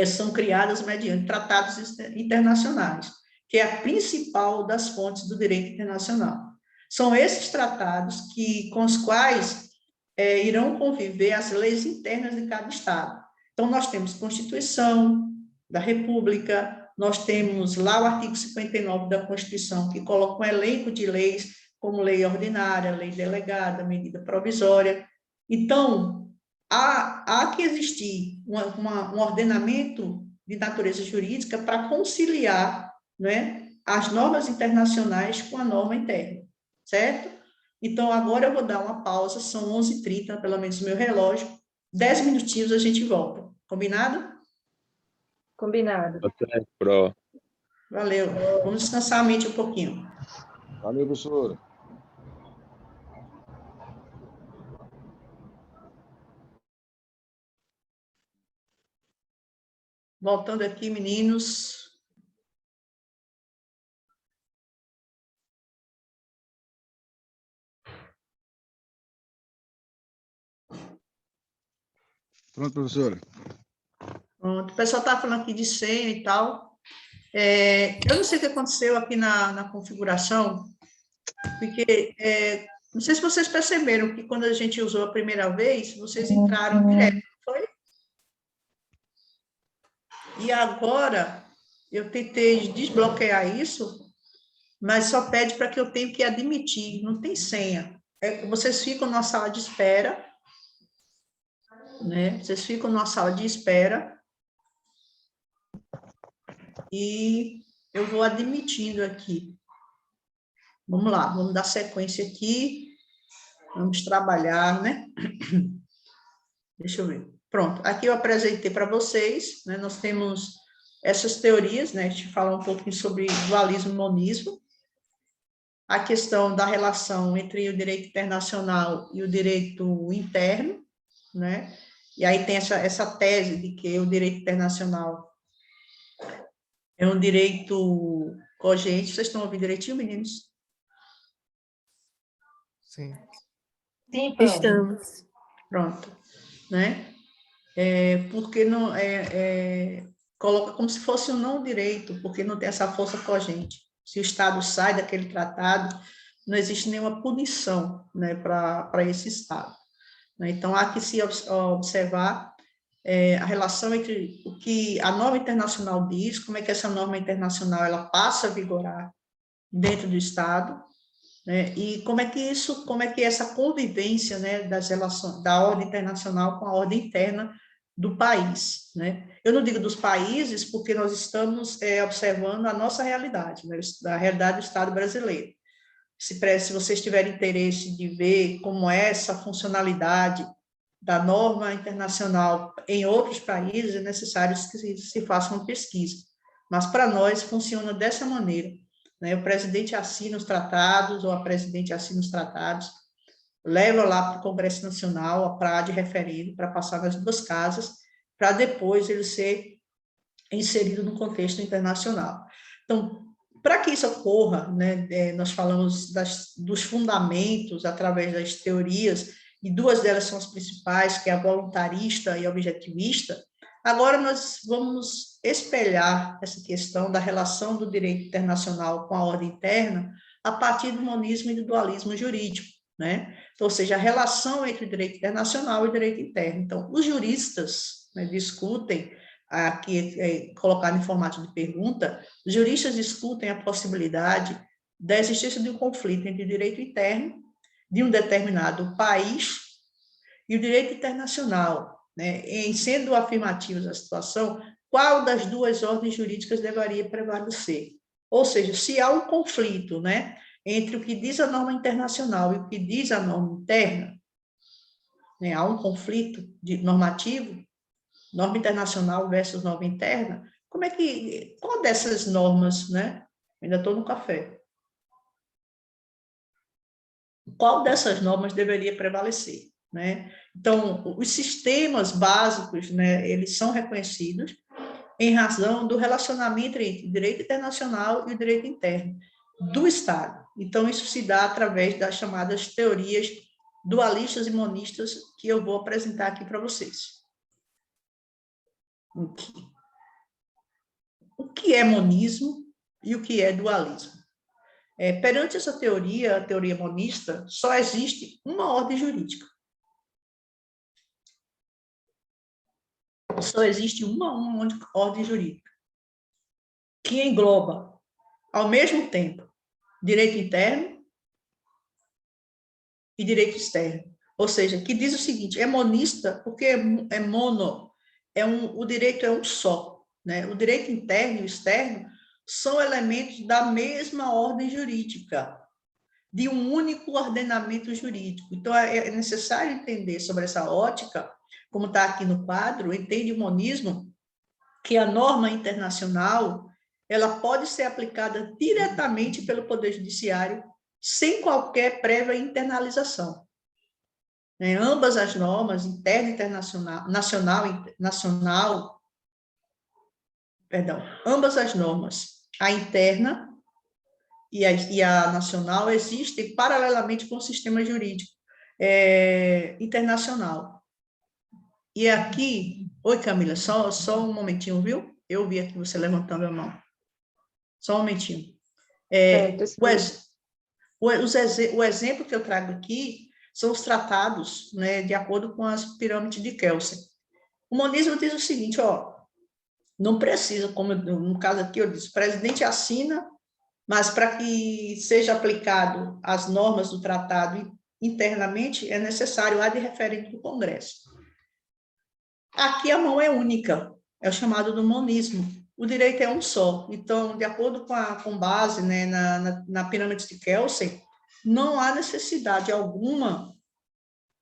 [SPEAKER 1] são criadas mediante tratados internacionais, que é a principal das fontes do direito internacional. São esses tratados com os quais irão conviver as leis internas de cada Estado. Então, nós temos Constituição da República, nós temos lá o artigo 59 da Constituição, que coloca um elenco de leis, como lei ordinária, lei delegada, medida provisória. Então, há que existir um ordenamento de natureza jurídica para conciliar, né, as normas internacionais com a norma interna, certo? Então, agora eu vou dar uma pausa, são 11h30, pelo menos no meu relógio, 10 minutinhos a gente volta. Combinado?
[SPEAKER 2] Combinado.
[SPEAKER 1] Valeu. Vamos descansar a mente um pouquinho.
[SPEAKER 3] Valeu, professora.
[SPEAKER 1] Voltando aqui, meninos.
[SPEAKER 3] Pronto, professora.
[SPEAKER 1] Pronto. O pessoal está falando aqui de senha e tal. Eu não sei o que aconteceu aqui na configuração, porque Não sei se vocês perceberam que quando a gente usou a primeira vez, vocês entraram direto, não foi? E agora, eu tentei desbloquear isso, mas só pede para que eu tenha que admitir, não tem senha. Vocês ficam na sala de espera, né? Vocês ficam na sala de espera e eu vou admitindo aqui. Vamos lá, vamos dar sequência aqui, vamos trabalhar, né? Deixa eu ver. Pronto, aqui eu apresentei para vocês, né? Nós temos essas teorias, né? A gente fala um pouquinho sobre dualismo e monismo, a questão da relação entre o direito internacional e o direito interno, né? E aí tem essa tese de que o direito internacional é um direito cogente. Vocês estão ouvindo direitinho, meninos?
[SPEAKER 4] Sim.
[SPEAKER 2] Sim, Paulo.
[SPEAKER 5] Estamos.
[SPEAKER 1] Pronto, né? Porque não coloca como se fosse um não direito, porque não tem essa força cogente. Se o Estado sai daquele tratado, não existe nenhuma punição, né, para esse Estado. Né? Então, há que se observar a relação entre o que a norma internacional diz, como é que essa norma internacional ela passa a vigorar dentro do Estado, né? E como é que essa convivência, né, das relações da ordem internacional com a ordem interna do país, né? Eu não digo dos países porque nós estamos observando a nossa realidade, né, a realidade do Estado brasileiro. Se vocês tiverem interesse de ver como é essa funcionalidade da norma internacional em outros países, é necessário que se faça uma pesquisa. Mas, para nós, funciona dessa maneira, né? O presidente assina os tratados, ou a presidente assina os tratados, leva lá para o Congresso Nacional, a praça de referendo, para passar nas duas casas, para depois ele ser inserido no contexto internacional. Então, para que isso ocorra, né, nós falamos dos fundamentos através das teorias, e duas delas são as principais, que é a voluntarista e a objetivista. Agora nós vamos espelhar essa questão da relação do direito internacional com a ordem interna a partir do monismo e do dualismo jurídico, né? Então, ou seja, a relação entre o direito internacional e o direito interno. Então, os juristas, né, discutem, aqui colocado em formato de pergunta, os juristas discutem a possibilidade da existência de um conflito entre o direito interno de um determinado país e o direito internacional, né? Em sendo afirmativos a situação, qual das duas ordens jurídicas deveria prevalecer? Ou seja, se há um conflito, né, entre o que diz a norma internacional e o que diz a norma interna, né, há um conflito normativo, norma internacional versus norma interna, qual dessas normas, né? Ainda estou no café. Qual dessas normas deveria prevalecer, né? Então, os sistemas básicos, né, eles são reconhecidos em razão do relacionamento entre o direito internacional e o direito interno do Estado. Então, isso se dá através das chamadas teorias dualistas e monistas, que eu vou apresentar aqui para vocês. O que é monismo e o que é dualismo? Perante essa teoria, a teoria monista, só existe uma ordem jurídica. Só existe uma única ordem jurídica, que engloba, ao mesmo tempo, direito interno e direito externo. Ou seja, que diz o seguinte, é monista porque é mono, o direito é um só, né? O direito interno e o externo são elementos da mesma ordem jurídica, de um único ordenamento jurídico. Então, é necessário entender sobre essa ótica, como está aqui no quadro, entende o monismo, que a norma internacional ela pode ser aplicada diretamente pelo Poder Judiciário, sem qualquer prévia internalização. Ambas as normas, interna e internacional, ambas as normas, a interna e a nacional, existem paralelamente com o sistema jurídico internacional. E aqui, oi Camila, só um momentinho, viu? Eu vi aqui você levantando a mão. Só um momentinho. O exemplo que eu trago aqui são os tratados, né, de acordo com as pirâmides de Kelsen. O monismo diz o seguinte, ó, não precisa, como no caso aqui eu disse, o presidente assina, mas para que seja aplicado as normas do tratado internamente, é necessário ad referendo do Congresso. Aqui a mão é única, é o chamado do monismo. O direito é um só. Então, de acordo com base, né, na pirâmide de Kelsen, não há necessidade alguma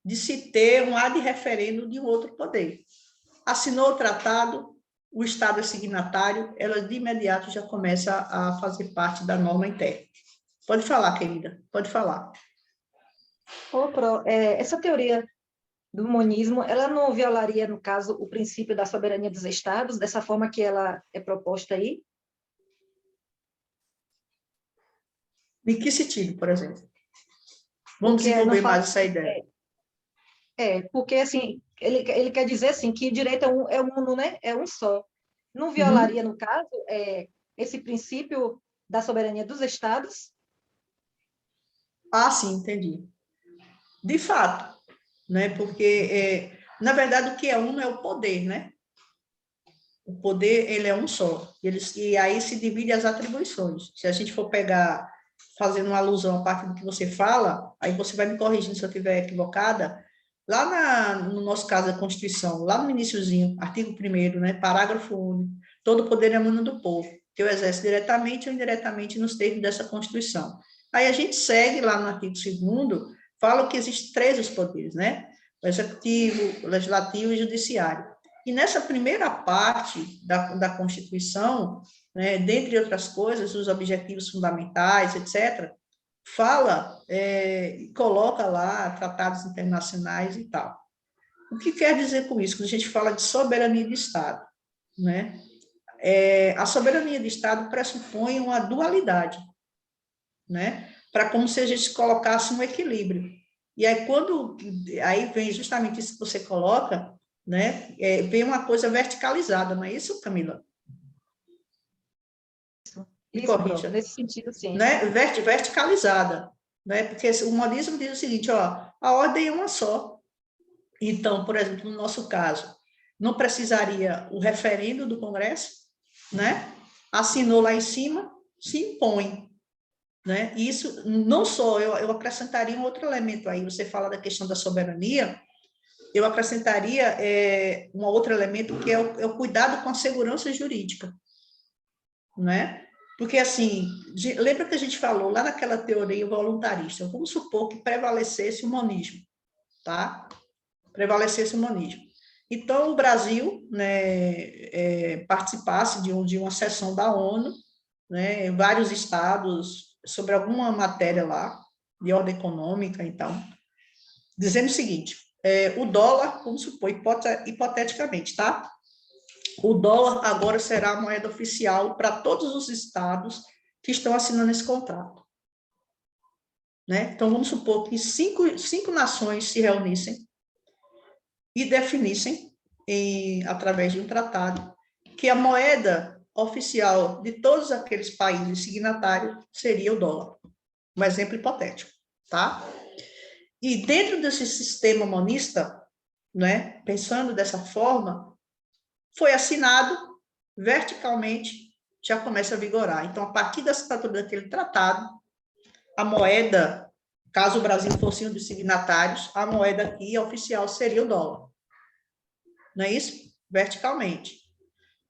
[SPEAKER 1] de se ter um ad referendo de um outro poder. Assinou o tratado, o Estado é signatário, ela de imediato já começa a fazer parte da norma interna. Pode falar, querida, pode falar.
[SPEAKER 2] Essa teoria do monismo, ela não violaria, no caso, o princípio da soberania dos Estados, dessa forma que ela é proposta aí?
[SPEAKER 1] Em que sentido, por exemplo? Vamos
[SPEAKER 2] Porque
[SPEAKER 1] desenvolver mais essa ideia.
[SPEAKER 2] Porque assim, ele quer dizer assim, que o direito é uno, né? É um só. Não violaria, no caso, esse princípio da soberania dos Estados?
[SPEAKER 1] Ah, sim, entendi. De fato, né? Porque, na verdade, o que é uno é o poder, né? O poder, ele é um só. E aí se divide as atribuições. Se a gente for pegar, fazendo uma alusão a partir do que você fala, aí você vai me corrigindo se eu estiver equivocada, lá no nosso caso, a Constituição, lá no iniciozinho, artigo 1º, né, parágrafo único, todo poder emana do povo, que o exerce diretamente ou indiretamente nos termos dessa Constituição. Aí a gente segue lá no artigo 2º, fala que existem 3 os poderes, né? O executivo, o legislativo e o judiciário. E nessa primeira parte da Constituição, né, dentre outras coisas, os objetivos fundamentais, etc., fala, coloca lá tratados internacionais e tal. O que quer dizer com isso? Quando a gente fala de soberania de Estado, né? A soberania de Estado pressupõe uma dualidade, né? Para como se a gente colocasse um equilíbrio. E aí vem justamente isso que você coloca, né? Vem uma coisa verticalizada, não é isso, Camila?
[SPEAKER 2] Isso, Pro, nesse sentido, sim.
[SPEAKER 1] Né? Verticalizada, né? Porque o monismo diz o seguinte, ó, a ordem é uma só. Então, por exemplo, no nosso caso, não precisaria o referendo do Congresso, né? Assinou lá em cima, se impõe, né? E isso não só, eu acrescentaria um outro elemento aí, você fala da questão da soberania, eu acrescentaria um outro elemento que é o cuidado com a segurança jurídica, né? Porque, assim, lembra que a gente falou lá naquela teoria voluntarista, vamos supor que prevalecesse o monismo, tá? Prevalecesse o monismo. Então, o Brasil, né, participasse de uma sessão da ONU, né, vários estados, sobre alguma matéria lá, de ordem econômica, então, dizendo o seguinte, o dólar, vamos supor, hipoteticamente, tá? O dólar agora será a moeda oficial para todos os estados que estão assinando esse contrato. Né? Então, vamos supor que cinco nações se reunissem e definissem, através de um tratado, que a moeda oficial de todos aqueles países signatários seria o dólar. Um exemplo hipotético, tá? E dentro desse sistema monista, né, pensando dessa forma, foi assinado verticalmente, já começa a vigorar. Então, a partir da assinatura daquele tratado, a moeda, caso o Brasil fosse um dos signatários, a moeda aqui oficial seria o dólar. Não é isso? Verticalmente.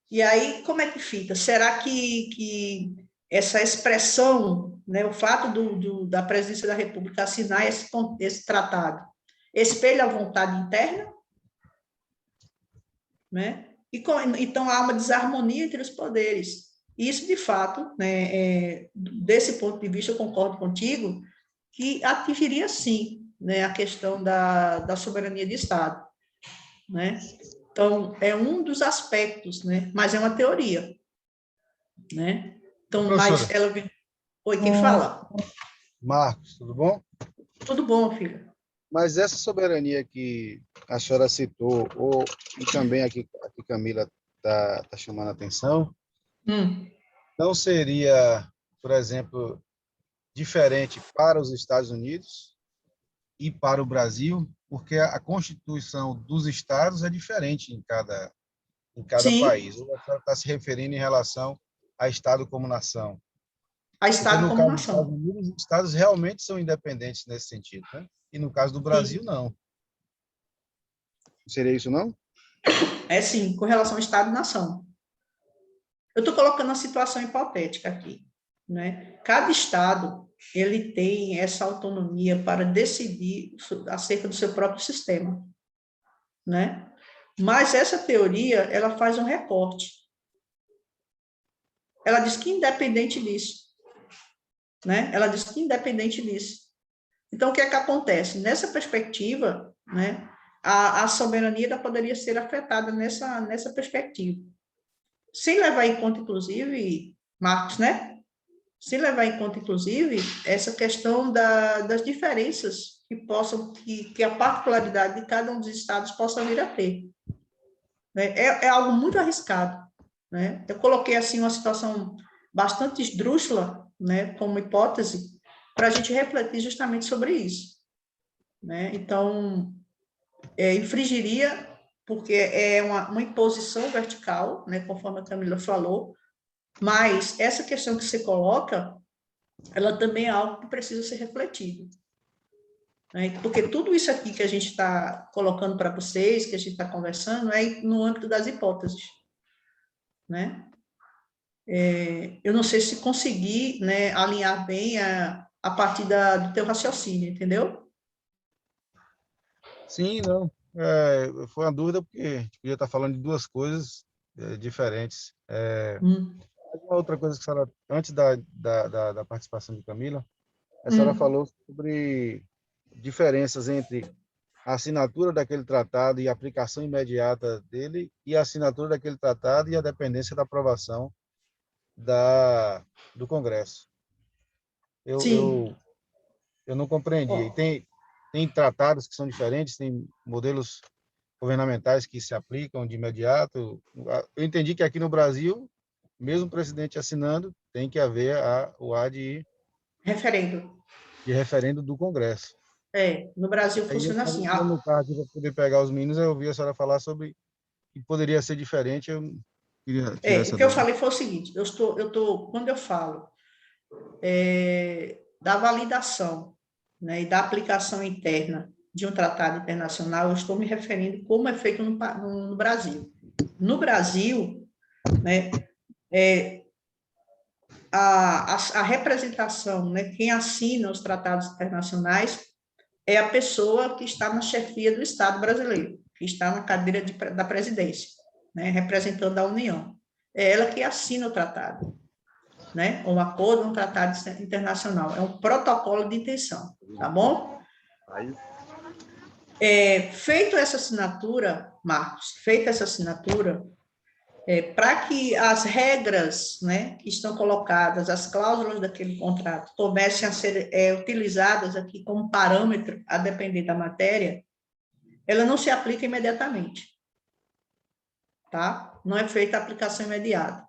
[SPEAKER 1] E aí, como é que fica? Será que essa expressão, né, o fato da presidência da República assinar esse tratado, espelha a vontade interna? Né? Então, há uma desarmonia entre os poderes. Isso, de fato, né, desse ponto de vista, eu concordo contigo, que atingiria, sim, né, a questão da soberania de Estado. Né? Então, é um dos aspectos, né, mas é uma teoria. Né? Então, mas ela... Oi, quem fala?
[SPEAKER 3] Marcos, tudo bom?
[SPEAKER 1] Tudo bom, filho.
[SPEAKER 3] Mas essa soberania que a senhora citou, e também aqui Camila está chamando a atenção, não seria, por exemplo, diferente para os Estados Unidos e para o Brasil, porque a Constituição dos estados é diferente em cada
[SPEAKER 1] Sim,
[SPEAKER 3] país. Ou a senhora está se referindo em relação a Estado como nação?
[SPEAKER 1] a
[SPEAKER 3] Porque
[SPEAKER 1] Estado
[SPEAKER 3] no
[SPEAKER 1] como
[SPEAKER 3] caso dos Estados
[SPEAKER 1] nação.
[SPEAKER 3] Unidos, os estados realmente são independentes nesse sentido, né? E no caso do Brasil,
[SPEAKER 1] Sim,
[SPEAKER 3] não. Seria isso, não?
[SPEAKER 1] é sim, com relação ao Estado e nação. Eu estou colocando uma situação hipotética aqui, né? Cada estado ele tem essa autonomia para decidir acerca do seu próprio sistema, né? Mas essa teoria ela faz um recorte. Ela diz que independente disso, né? Ela diz que independente disso. Então o que é que acontece nessa perspectiva, né? A soberania ela poderia ser afetada nessa perspectiva, sem levar em conta, inclusive, Marcos, né? Se levar em conta, inclusive, essa questão das diferenças que a particularidade de cada um dos estados possa vir a ter. Né? É algo muito arriscado. Né? Eu coloquei, assim, uma situação bastante esdrúxula, né, como hipótese, para a gente refletir justamente sobre isso. Né? Então, infringiria, porque é uma imposição vertical, né, conforme a Camila falou, mas essa questão que você coloca, ela também é algo que precisa ser refletido. Né? Porque tudo isso aqui que a gente está colocando para vocês, que a gente está conversando, é no âmbito das hipóteses. Né? Eu não sei se consegui, né, alinhar bem a partir do teu raciocínio, entendeu?
[SPEAKER 3] Sim, não. Foi uma dúvida, porque a gente podia estar falando de duas coisas diferentes.
[SPEAKER 1] Hum,
[SPEAKER 3] Uma outra coisa que a senhora, antes da participação de Camila, a senhora
[SPEAKER 1] hum.
[SPEAKER 3] falou sobre diferenças entre a assinatura daquele tratado e a aplicação imediata dele, e a assinatura daquele tratado e a dependência da aprovação do Congresso. Eu,
[SPEAKER 1] Sim.
[SPEAKER 3] eu, eu não compreendi. E
[SPEAKER 1] Ó,
[SPEAKER 3] tem tratados que são diferentes, tem modelos governamentais que se aplicam de imediato. Eu entendi que aqui no Brasil, mesmo o presidente assinando, tem que haver o
[SPEAKER 1] referendo.
[SPEAKER 3] de referendo do Congresso.
[SPEAKER 1] No Brasil
[SPEAKER 3] Aí eu
[SPEAKER 1] funciona
[SPEAKER 3] estava
[SPEAKER 1] assim.
[SPEAKER 3] entrando no carro aqui para poder pegar os meninos, eu ouvi a senhora falar sobre que poderia ser diferente, eu queria tirar
[SPEAKER 1] O
[SPEAKER 3] essa
[SPEAKER 1] que eu
[SPEAKER 3] dúvida.
[SPEAKER 1] falei foi o seguinte, quando eu falo da validação, né, e da aplicação interna de um tratado internacional, eu estou me referindo como é feito no Brasil. No Brasil, né, a representação, né, quem assina os tratados internacionais é a pessoa que está na chefia do Estado brasileiro, que está na cadeira da presidência, né, representando a União. É ela que assina o tratado. Né? Um acordo, um tratado internacional, é um protocolo de intenção, tá bom? Feito essa assinatura, Marcos, feita essa assinatura, para que as regras, né, que estão colocadas, as cláusulas daquele contrato, comecem a ser utilizadas aqui como parâmetro, a depender da matéria, ela não se aplica imediatamente, tá? Não é feita a aplicação imediata.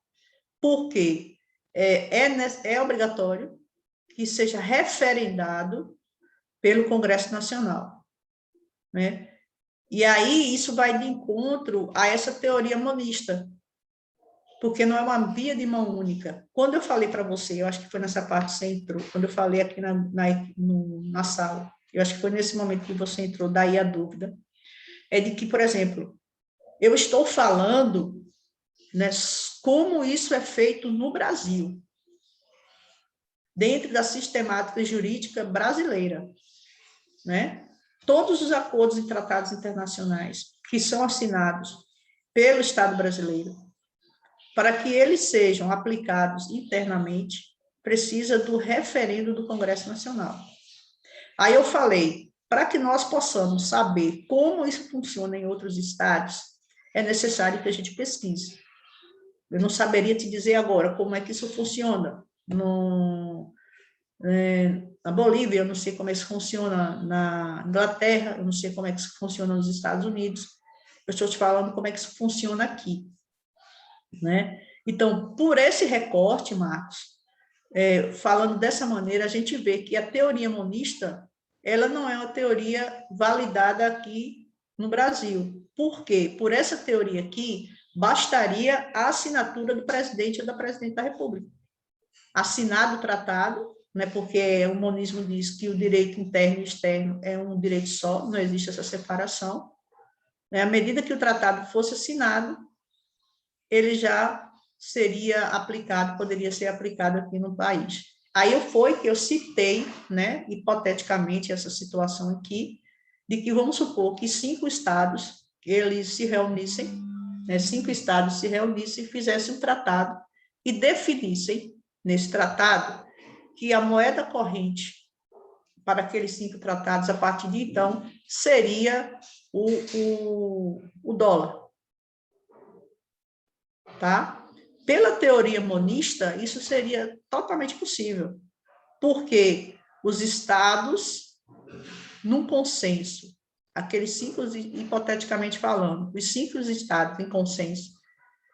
[SPEAKER 1] Por quê? É obrigatório que seja referendado pelo Congresso Nacional, né? E aí isso vai de encontro a essa teoria monista, porque não é uma via de mão única. Quando eu falei para você, eu acho que foi nessa parte que você entrou, quando eu falei aqui na sala, eu acho que foi nesse momento que você entrou, daí a dúvida, é de que, por exemplo, eu estou falando, né, como isso é feito no Brasil, dentro da sistemática jurídica brasileira, né? Todos os acordos e tratados internacionais que são assinados pelo Estado brasileiro, para que eles sejam aplicados internamente, precisa do referendo do Congresso Nacional. Aí eu falei, para que nós possamos saber como isso funciona em outros estados, é necessário que a gente pesquise. Eu não saberia te dizer agora como é que isso funciona na Bolívia, eu não sei como é que isso funciona na Inglaterra, eu não sei como é que isso funciona nos Estados Unidos, eu estou te falando como é que isso funciona aqui, né? Então, por esse recorte, Marcos, falando dessa maneira, a gente vê que a teoria monista, ela não é uma teoria validada aqui no Brasil. Por quê? Por essa teoria aqui, bastaria a assinatura do presidente ou da presidente da República. Assinado o tratado, né, porque o monismo diz que o direito interno e externo é um direito só, não existe essa separação. Né, à medida que o tratado fosse assinado, ele já seria aplicado, poderia ser aplicado aqui no país. Aí foi que eu citei, né, hipoteticamente, essa situação aqui, de que vamos supor que 5 estados, eles se reunissem, né, 5 estados se reunissem e fizessem um tratado e definissem, nesse tratado, que a moeda corrente para aqueles 5 tratados, a partir de então, seria o dólar. Tá? Pela teoria monista, isso seria totalmente possível, porque os estados, num consenso, aqueles 5, hipoteticamente falando, os 5 estados em consenso,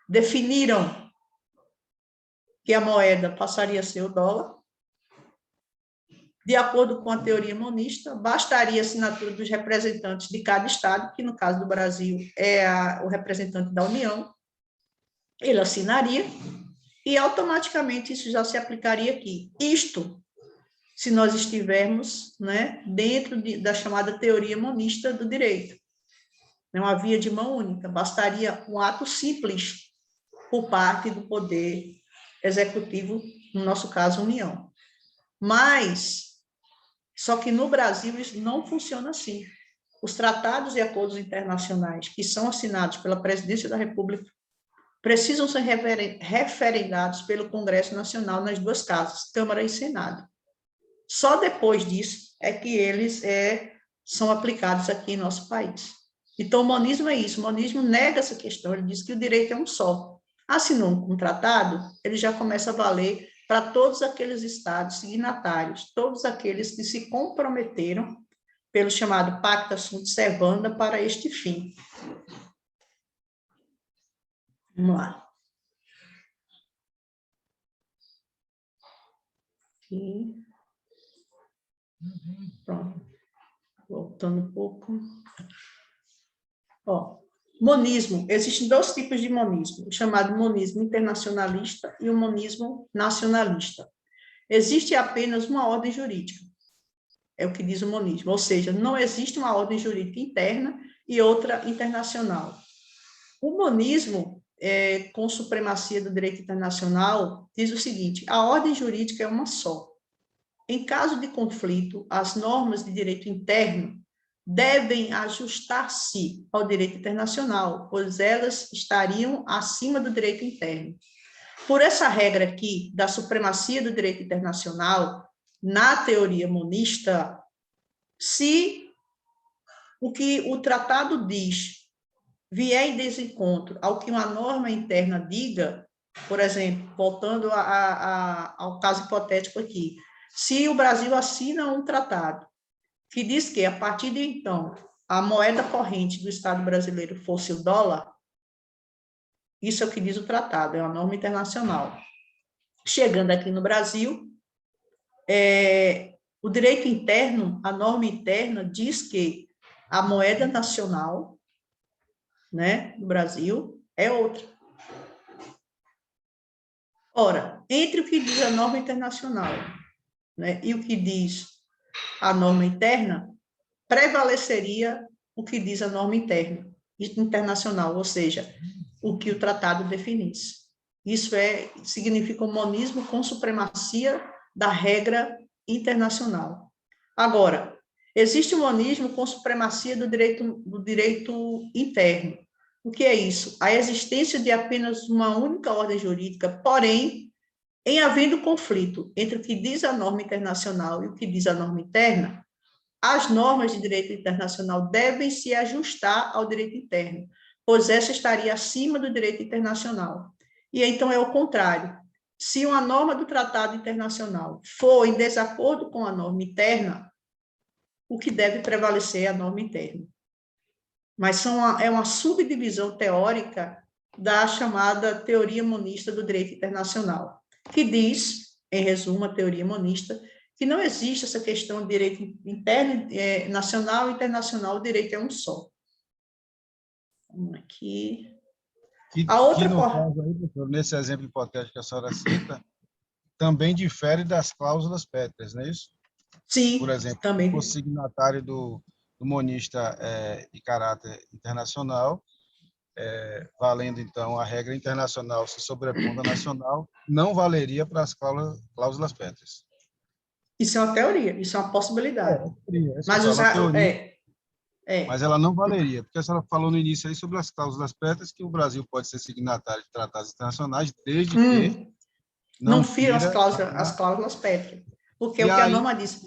[SPEAKER 1] definiram que a moeda passaria a ser o dólar. De acordo com a teoria monista, bastaria a assinatura dos representantes de cada estado, que no caso do Brasil é o representante da União, ele assinaria, e automaticamente isso já se aplicaria aqui. Isto, se nós estivermos, né, dentro da chamada teoria monista do direito. É uma via de mão única, bastaria um ato simples por parte do poder executivo, no nosso caso, União. Mas, só que no Brasil isso não funciona assim. Os tratados e acordos internacionais que são assinados pela Presidência da República precisam ser referendados pelo Congresso Nacional nas 2 casas, Câmara e Senado. Só depois disso é que eles são aplicados aqui em nosso país. Então, o monismo é isso, o monismo nega essa questão, ele diz que o direito é um só. Assinou um tratado, ele já começa a valer para todos aqueles estados signatários, todos aqueles que se comprometeram pelo chamado Pacta Sunt Servanda para este fim. Vamos lá. Aqui. Pronto. Voltando um pouco. Ó, monismo. Existem 2 tipos de monismo, o chamado monismo internacionalista e o monismo nacionalista. Existe apenas uma ordem jurídica, é o que diz o monismo, ou seja, não existe uma ordem jurídica interna e outra internacional. O monismo, com supremacia do direito internacional, diz o seguinte: a ordem jurídica é uma só. Em caso de conflito, as normas de direito interno devem ajustar-se ao direito internacional, pois elas estariam acima do direito interno. Por essa regra aqui, da supremacia do direito internacional, na teoria monista, se o que o tratado diz vier em desencontro ao que uma norma interna diga, por exemplo, voltando ao caso hipotético aqui, se o Brasil assina um tratado que diz que, a partir de então, a moeda corrente do Estado brasileiro fosse o dólar, isso é o que diz o tratado, é uma norma internacional. Chegando aqui no Brasil, o direito interno, a norma interna, diz que a moeda nacional, né, do Brasil é outra. Ora, entre o que diz a norma internacional, né, e o que diz a norma interna, prevaleceria o que diz a norma interna, internacional, ou seja, o que o tratado definisse. Isso significa um monismo com supremacia da regra internacional. Agora, existe um monismo com supremacia do direito interno. O que é isso? A existência de apenas uma única ordem jurídica, porém, em havendo conflito entre o que diz a norma internacional e o que diz a norma interna, as normas de direito internacional devem se ajustar ao direito interno, pois essa estaria acima do direito internacional. E então é o contrário. Se uma norma do tratado internacional for em desacordo com a norma interna, o que deve prevalecer é a norma interna. Mas é uma subdivisão teórica da chamada teoria monista do direito internacional, que diz, em resumo, a teoria monista, que não existe essa questão de direito interno, nacional e internacional, o direito é um só. Vamos aqui. A outra
[SPEAKER 3] no caso aí, doutor, nesse exemplo hipotético que a senhora cita, também difere das cláusulas pétreas, não é isso?
[SPEAKER 1] Sim,
[SPEAKER 3] por exemplo,
[SPEAKER 1] também.
[SPEAKER 3] o signatário do monista de caráter internacional, valendo, então, a regra internacional se sobrepondo à nacional, não valeria para as cláusulas pétreas.
[SPEAKER 1] Isso é uma teoria, isso é uma possibilidade.
[SPEAKER 3] Mas mas ela não valeria, porque a senhora falou no início aí sobre as cláusulas pétreas, que o Brasil pode ser signatário de tratados internacionais, desde que
[SPEAKER 1] não firam as
[SPEAKER 3] fira
[SPEAKER 1] cláusulas pétreas, porque é o que a norma diz.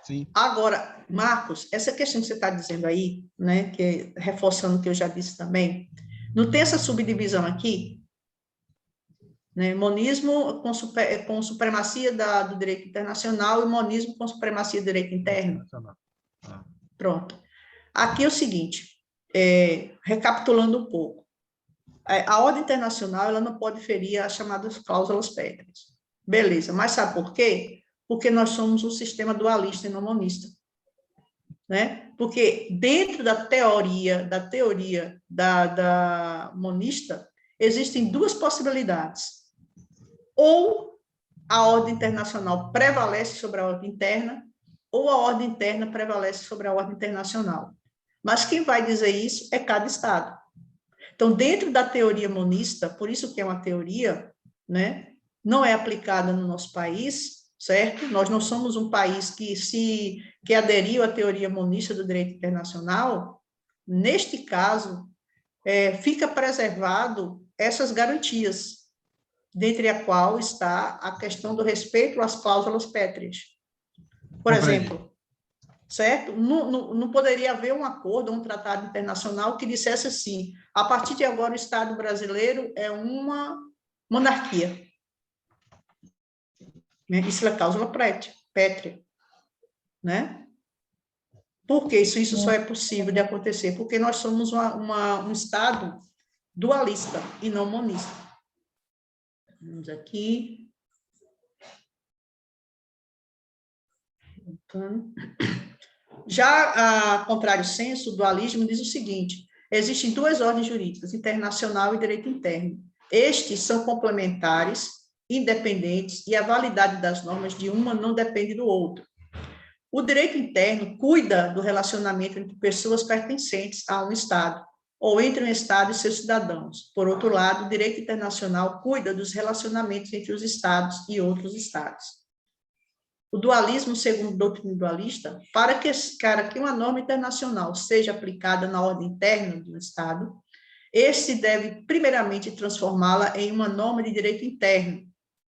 [SPEAKER 3] Sim.
[SPEAKER 1] Agora, Marcos, essa questão que você está dizendo aí, né, que reforçando o que eu já disse também, não tem essa subdivisão aqui, né, monismo com supremacia do direito internacional e monismo com supremacia do direito interno. Pronto. Aqui é o seguinte, recapitulando um pouco, a ordem internacional ela não pode ferir as chamadas cláusulas pétreas. Beleza, mas sabe por quê? Porque nós somos um sistema dualista e não monista. Né? Porque dentro da teoria da monista, existem duas possibilidades. Ou a ordem internacional prevalece sobre a ordem interna, ou a ordem interna prevalece sobre a ordem internacional. Mas quem vai dizer isso é cada Estado. Então, dentro da teoria monista, por isso que é uma teoria, né, não é aplicada no nosso país, certo? Nós não somos um país que aderiu à teoria monista do direito internacional. Neste caso, fica preservado essas garantias, dentre a qual está a questão do respeito às cláusulas pétreas. Por exemplo, certo? Não poderia haver um acordo, um tratado internacional que dissesse assim, a partir de agora o Estado brasileiro é uma monarquia. Isso é a cláusula pétrea. Né? Por que isso só é possível de acontecer? Porque nós somos um Estado dualista e não monista. Vamos aqui. Já a contrário senso, o dualismo diz o seguinte: existem duas ordens jurídicas, internacional e direito interno. Estes são complementares, independentes, e a validade das normas de uma não depende do outro. O direito interno cuida do relacionamento entre pessoas pertencentes a um Estado, ou entre um Estado e seus cidadãos. Por outro lado, o direito internacional cuida dos relacionamentos entre os Estados e outros Estados. O dualismo, segundo a doutrina dualista, para que uma norma internacional seja aplicada na ordem interna do Estado, este deve, primeiramente, transformá-la em uma norma de direito interno,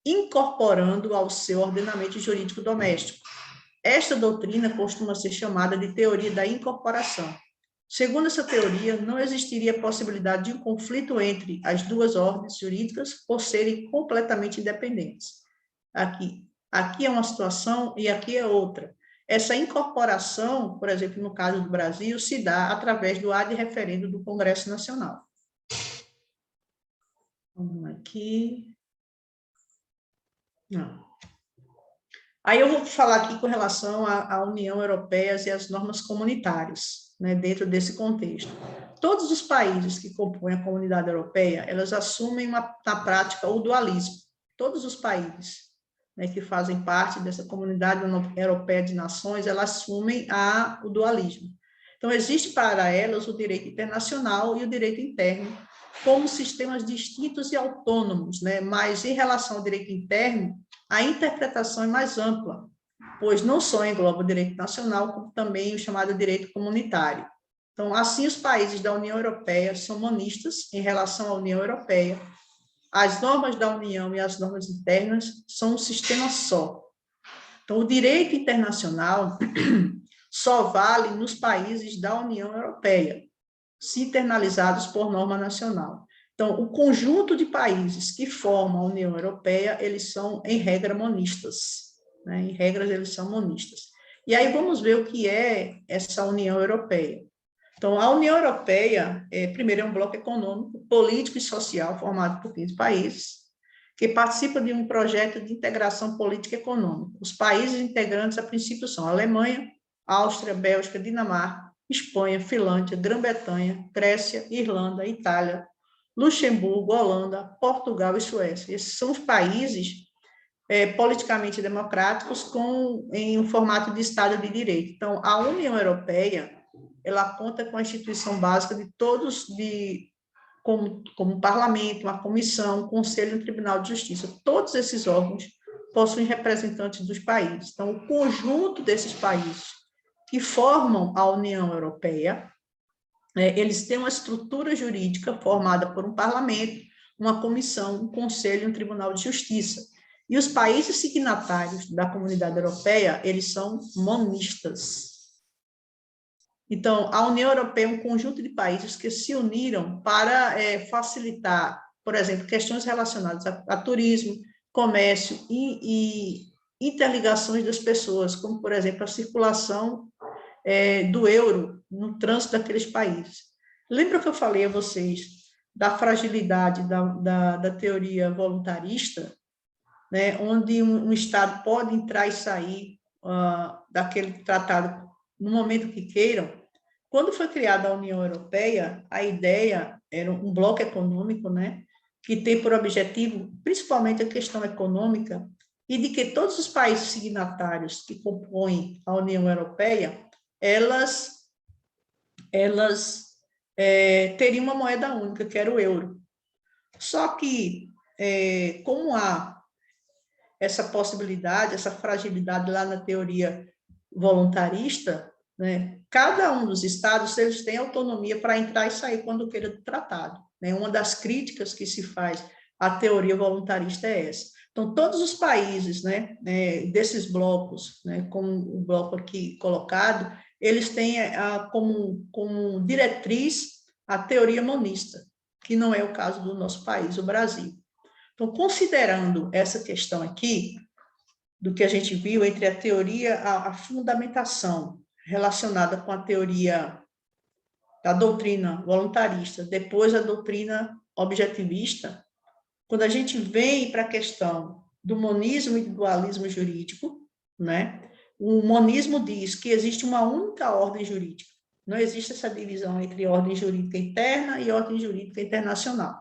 [SPEAKER 1] incorporando ao seu ordenamento jurídico doméstico. Esta doutrina costuma ser chamada de teoria da incorporação. Segundo essa teoria, não existiria possibilidade de um conflito entre as duas ordens jurídicas por serem completamente independentes. Aqui é uma situação e aqui é outra. Essa incorporação, por exemplo, no caso do Brasil, se dá através do ad referendo do Congresso Nacional. Vamos aqui. Não. Aí eu vou falar aqui com relação à União Europeia e às normas comunitárias, né, dentro desse contexto. Todos os países que compõem a comunidade europeia, elas assumem na prática o dualismo. Todos os países, né, que fazem parte dessa comunidade europeia de nações, elas assumem o dualismo. Então, existe para elas o direito internacional e o direito interno como sistemas distintos e autônomos, né? Mas em relação ao direito interno, a interpretação é mais ampla, pois não só engloba o direito nacional, como também o chamado direito comunitário. Então, assim, os países da União Europeia são monistas em relação à União Europeia. As normas da União e as normas internas são um sistema só. Então, o direito internacional só vale nos países da União Europeia, se internalizados por norma nacional. Então, o conjunto de países que formam a União Europeia, eles são, em regra, monistas. Né? Em regra, eles são monistas. E aí vamos ver o que é essa União Europeia. Então, a União Europeia, primeiro, é um bloco econômico, político e social formado por 15 países, que participa de um projeto de integração política e econômica. Os países integrantes, a princípio, são Alemanha, Áustria, Bélgica, Dinamarca, Espanha, Finlândia, Grã-Bretanha, Grécia, Irlanda, Itália, Luxemburgo, Holanda, Portugal e Suécia. Esses são os países politicamente democráticos em um formato de Estado de Direito. Então, a União Europeia, ela conta com a instituição básica de todos, como um parlamento, uma comissão, um conselho e um tribunal de justiça. Todos esses órgãos possuem representantes dos países. Então, o conjunto desses países que formam a União Europeia, eles têm uma estrutura jurídica formada por um parlamento, uma comissão, um conselho e um tribunal de justiça. E os países signatários da Comunidade Europeia, eles são monistas. Então, a União Europeia é um conjunto de países que se uniram para facilitar, por exemplo, questões relacionadas a turismo, comércio e interligações das pessoas, como, por exemplo, a circulação do euro no trânsito daqueles países. Lembra que eu falei a vocês da fragilidade da teoria voluntarista, né, onde um Estado pode entrar e sair daquele tratado no momento que queiram? Quando foi criada a União Europeia, a ideia era um bloco econômico, né, que tem por objetivo, principalmente a questão econômica, e de que todos os países signatários que compõem a União Europeia, elas teriam uma moeda única, que era o euro. Só que, como há essa possibilidade, essa fragilidade lá na teoria voluntarista, né, cada um dos estados, eles têm autonomia para entrar e sair quando queira do tratado, né? Uma das críticas que se faz à teoria voluntarista é essa. Então, todos os países, né, desses blocos, né, como o bloco aqui colocado, eles têm como diretriz a teoria monista, que não é o caso do nosso país, o Brasil. Então, considerando essa questão aqui, do que a gente viu entre a teoria, a fundamentação relacionada com a teoria da doutrina voluntarista, depois a doutrina objetivista, quando a gente vem para a questão do monismo e do dualismo jurídico, né, o monismo diz que existe uma única ordem jurídica, não existe essa divisão entre ordem jurídica interna e ordem jurídica internacional,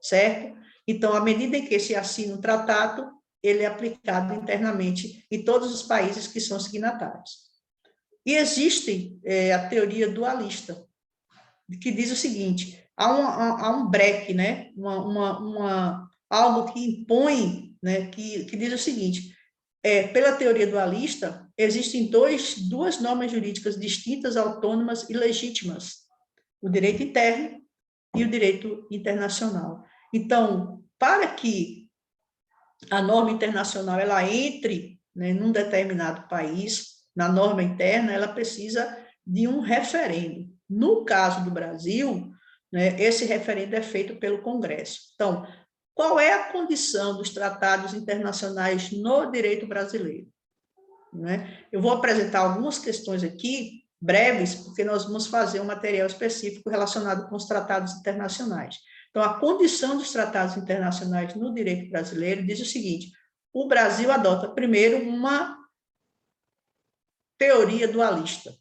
[SPEAKER 1] certo? Então, à medida em que se assina o tratado, ele é aplicado internamente em todos os países que são signatários. E existe a teoria dualista, que diz o seguinte: há um breque, né? Algo que impõe, né? que diz o seguinte: pela teoria dualista, existem duas normas jurídicas distintas, autônomas e legítimas: o direito interno e o direito internacional. Então, para que a norma internacional ela entre, né, num determinado país, na norma interna, ela precisa de um referendo. No caso do Brasil, né, esse referendo é feito pelo Congresso. Então, qual é a condição dos tratados internacionais no direito brasileiro? Né? Eu vou apresentar algumas questões aqui, breves, porque nós vamos fazer um material específico relacionado com os tratados internacionais. Então, a condição dos tratados internacionais no direito brasileiro diz o seguinte: o Brasil adota, primeiro, uma teoria dualista,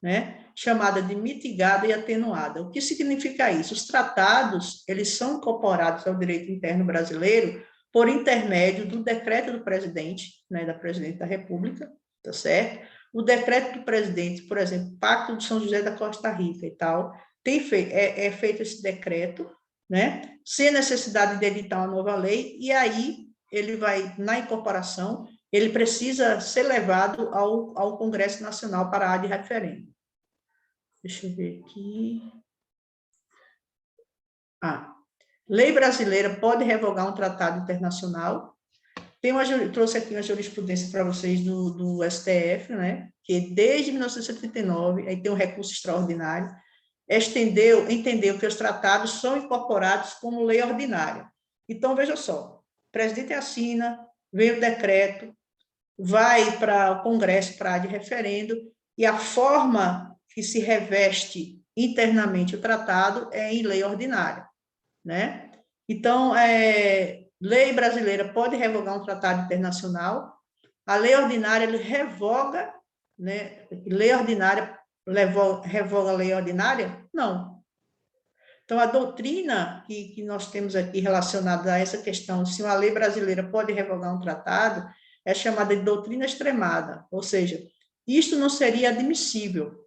[SPEAKER 1] né, chamada de mitigada e atenuada. O que significa isso? Os tratados, eles são incorporados ao direito interno brasileiro por intermédio do decreto do presidente, né, da presidente da República, tá certo? O decreto do presidente, por exemplo, Pacto de São José da Costa Rica e tal, é feito esse decreto, né, sem necessidade de editar uma nova lei, e aí ele vai, na incorporação, ele precisa ser levado ao Congresso Nacional para a de referendo. Deixa eu ver aqui. Lei brasileira pode revogar um tratado internacional. Trouxe aqui uma jurisprudência para vocês do STF, né, que desde 1939, aí tem um recurso extraordinário, entendeu que os tratados são incorporados como lei ordinária. Então, veja só, o presidente assina, vem o decreto, vai para o Congresso para a de referendo, e a forma que se reveste internamente o tratado é em lei ordinária, né? Então, lei brasileira pode revogar um tratado internacional, a lei ordinária ele revoga, né? Lei ordinária revoga a lei ordinária? Não. Então, a doutrina que nós temos aqui relacionada a essa questão, se uma lei brasileira pode revogar um tratado, é chamada de doutrina extremada, ou seja, isto não seria admissível.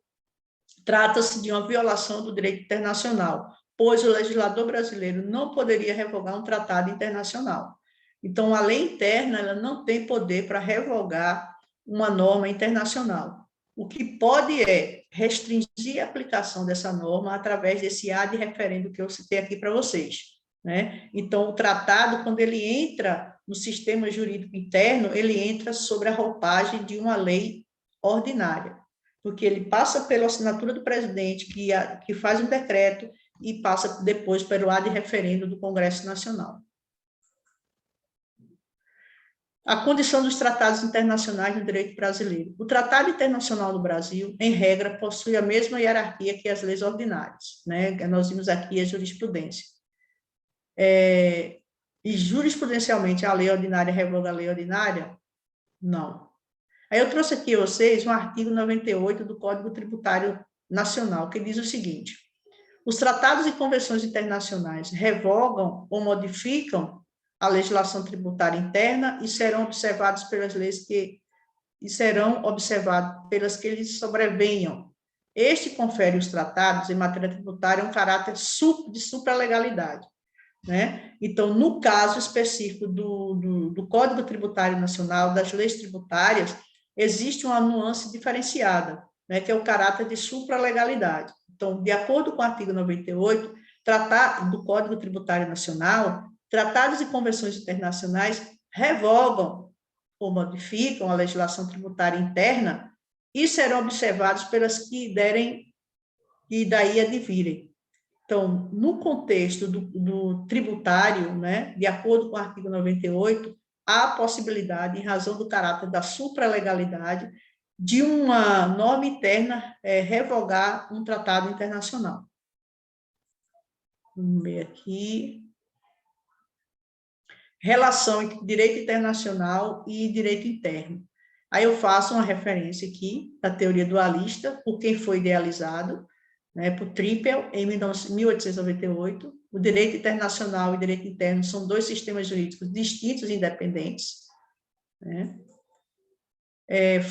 [SPEAKER 1] Trata-se de uma violação do direito internacional, pois o legislador brasileiro não poderia revogar um tratado internacional. Então, a lei interna ela não tem poder para revogar uma norma internacional. O que pode é restringir a aplicação dessa norma através desse ad referendo que eu citei aqui para vocês, né? Então, o tratado, quando ele entra no sistema jurídico interno, ele entra sobre a roupagem de uma lei ordinária, porque ele passa pela assinatura do presidente, que faz um decreto, e passa depois pelo ad referendo do Congresso Nacional. A condição dos tratados internacionais no direito brasileiro. O Tratado Internacional do Brasil, em regra, possui a mesma hierarquia que as leis ordinárias, né? Nós vimos aqui a jurisprudência. E jurisprudencialmente, a lei ordinária revoga a lei ordinária? Não. Aí eu trouxe aqui a vocês um artigo 98 do Código Tributário Nacional, que diz o seguinte: os tratados e convenções internacionais revogam ou modificam a legislação tributária interna e serão observados pelas leis que lhes sobrevenham. Este confere aos tratados em matéria tributária um caráter de supralegalidade, né? Então, no caso específico do Código Tributário Nacional, das leis tributárias, existe uma nuance diferenciada, né, que é o caráter de supralegalidade. Então, de acordo com o artigo 98 do Código Tributário Nacional, tratados e convenções internacionais revogam ou modificam a legislação tributária interna e serão observados pelas que derem e daí advirem. Então, no contexto do tributário, né, de acordo com o artigo 98, há a possibilidade, em razão do caráter da supralegalidade, de uma norma interna revogar um tratado internacional. Vamos ver aqui. Relação entre direito internacional e direito interno. Aí eu faço uma referência aqui da teoria dualista, por quem foi idealizado, né, por Trippel, em 1898. O direito internacional e o direito interno são dois sistemas jurídicos distintos e independentes, né?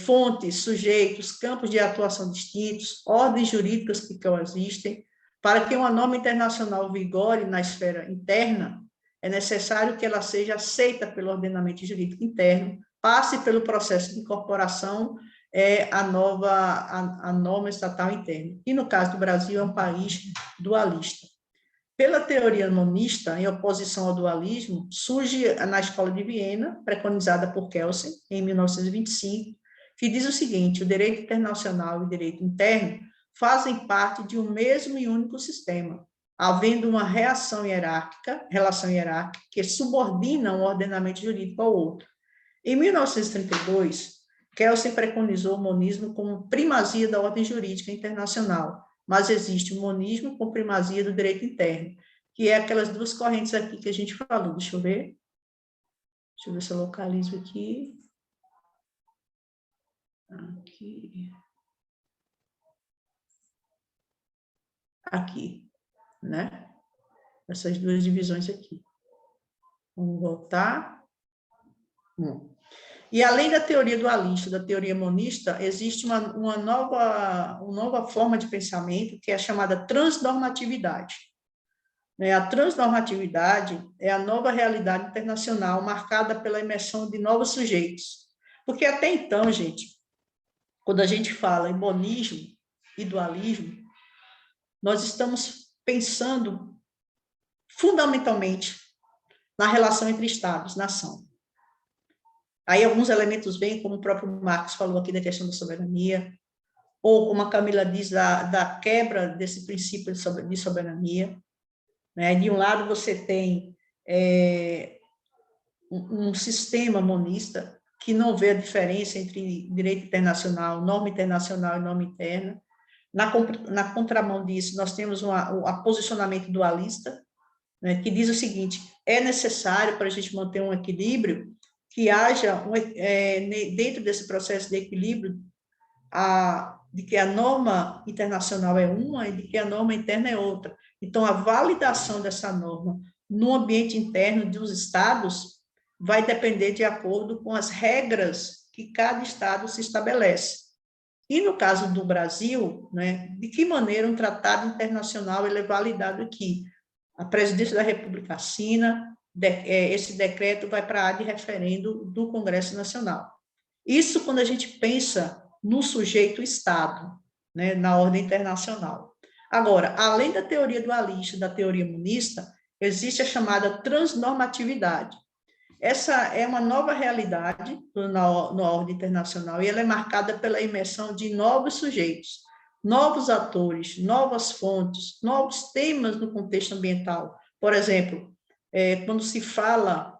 [SPEAKER 1] Fontes, sujeitos, campos de atuação distintos, ordens jurídicas que coexistem. Para que uma norma internacional vigore na esfera interna, é necessário que ela seja aceita pelo ordenamento jurídico interno, passe pelo processo de incorporação à norma estatal interna. E, no caso do Brasil, é um país dualista. Pela teoria monista, em oposição ao dualismo, surge na Escola de Viena, preconizada por Kelsen, em 1925, que diz o seguinte: o direito internacional e o direito interno fazem parte de um mesmo e único sistema, havendo uma relação hierárquica que subordina um ordenamento jurídico ao outro. Em 1932, Kelsen preconizou o monismo como primazia da ordem jurídica internacional, mas existe o monismo com primazia do direito interno, que é aquelas duas correntes aqui que a gente falou. Deixa eu ver se eu localizo aqui. Aqui, né? Essas duas divisões aqui. Vamos voltar. E além da teoria dualista, da teoria monista, existe uma nova forma de pensamento, que é a chamada transnormatividade. A transnormatividade é a nova realidade internacional marcada pela imersão de novos sujeitos. Porque até então, gente, quando a gente fala em monismo e dualismo, nós estamos pensando fundamentalmente na relação entre Estados, nação. Aí alguns elementos vêm, como o próprio Marx falou aqui da questão da soberania, ou como a Camila diz, da quebra desse princípio de soberania. Né? De um lado você tem um sistema monista que não vê a diferença entre direito internacional, norma internacional e norma interna. Na contramão disso, nós temos o posicionamento dualista, né, que diz o seguinte: é necessário, para a gente manter um equilíbrio, que haja, dentro desse processo de equilíbrio, de que a norma internacional é uma e de que a norma interna é outra. Então, a validação dessa norma no ambiente interno dos estados vai depender de acordo com as regras que cada estado se estabelece. E no caso do Brasil, né, de que maneira um tratado internacional ele é validado aqui? A presidência da República assina, esse decreto vai para a AD referendo do Congresso Nacional. Isso quando a gente pensa no sujeito Estado, né, na ordem internacional. Agora, além da teoria dualista, da teoria monista, existe a chamada transnormatividade. Essa é uma nova realidade na ordem internacional e ela é marcada pela imersão de novos sujeitos, novos atores, novas fontes, novos temas no contexto ambiental. Por exemplo, quando se fala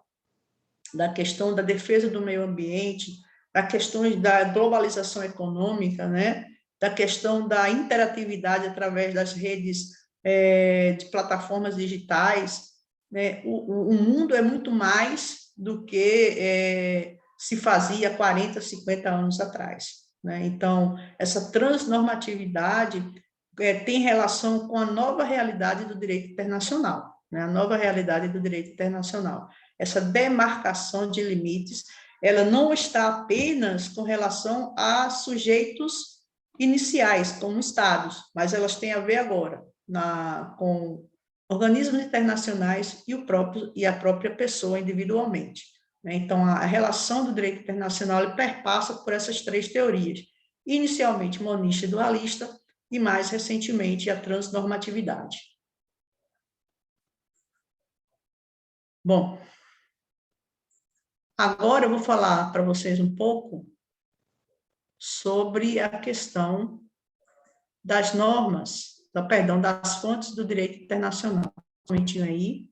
[SPEAKER 1] da questão da defesa do meio ambiente, da questão da globalização econômica, né? Da questão da interatividade através das redes de plataformas digitais, né? O mundo é muito mais do que se fazia 40, 50 anos atrás, né? Então, essa transnormatividade tem relação com a nova realidade do direito internacional, né? A nova realidade do direito internacional. Essa demarcação de limites, ela não está apenas com relação a sujeitos iniciais, como estados, mas elas têm a ver agora com organismos internacionais e a própria pessoa individualmente, né? Então, a relação do direito internacional perpassa por essas três teorias, inicialmente monista e dualista, e mais recentemente a transnormatividade. Bom, agora eu vou falar para vocês um pouco sobre a questão das normas, das fontes do direito internacional. Um momentinho aí.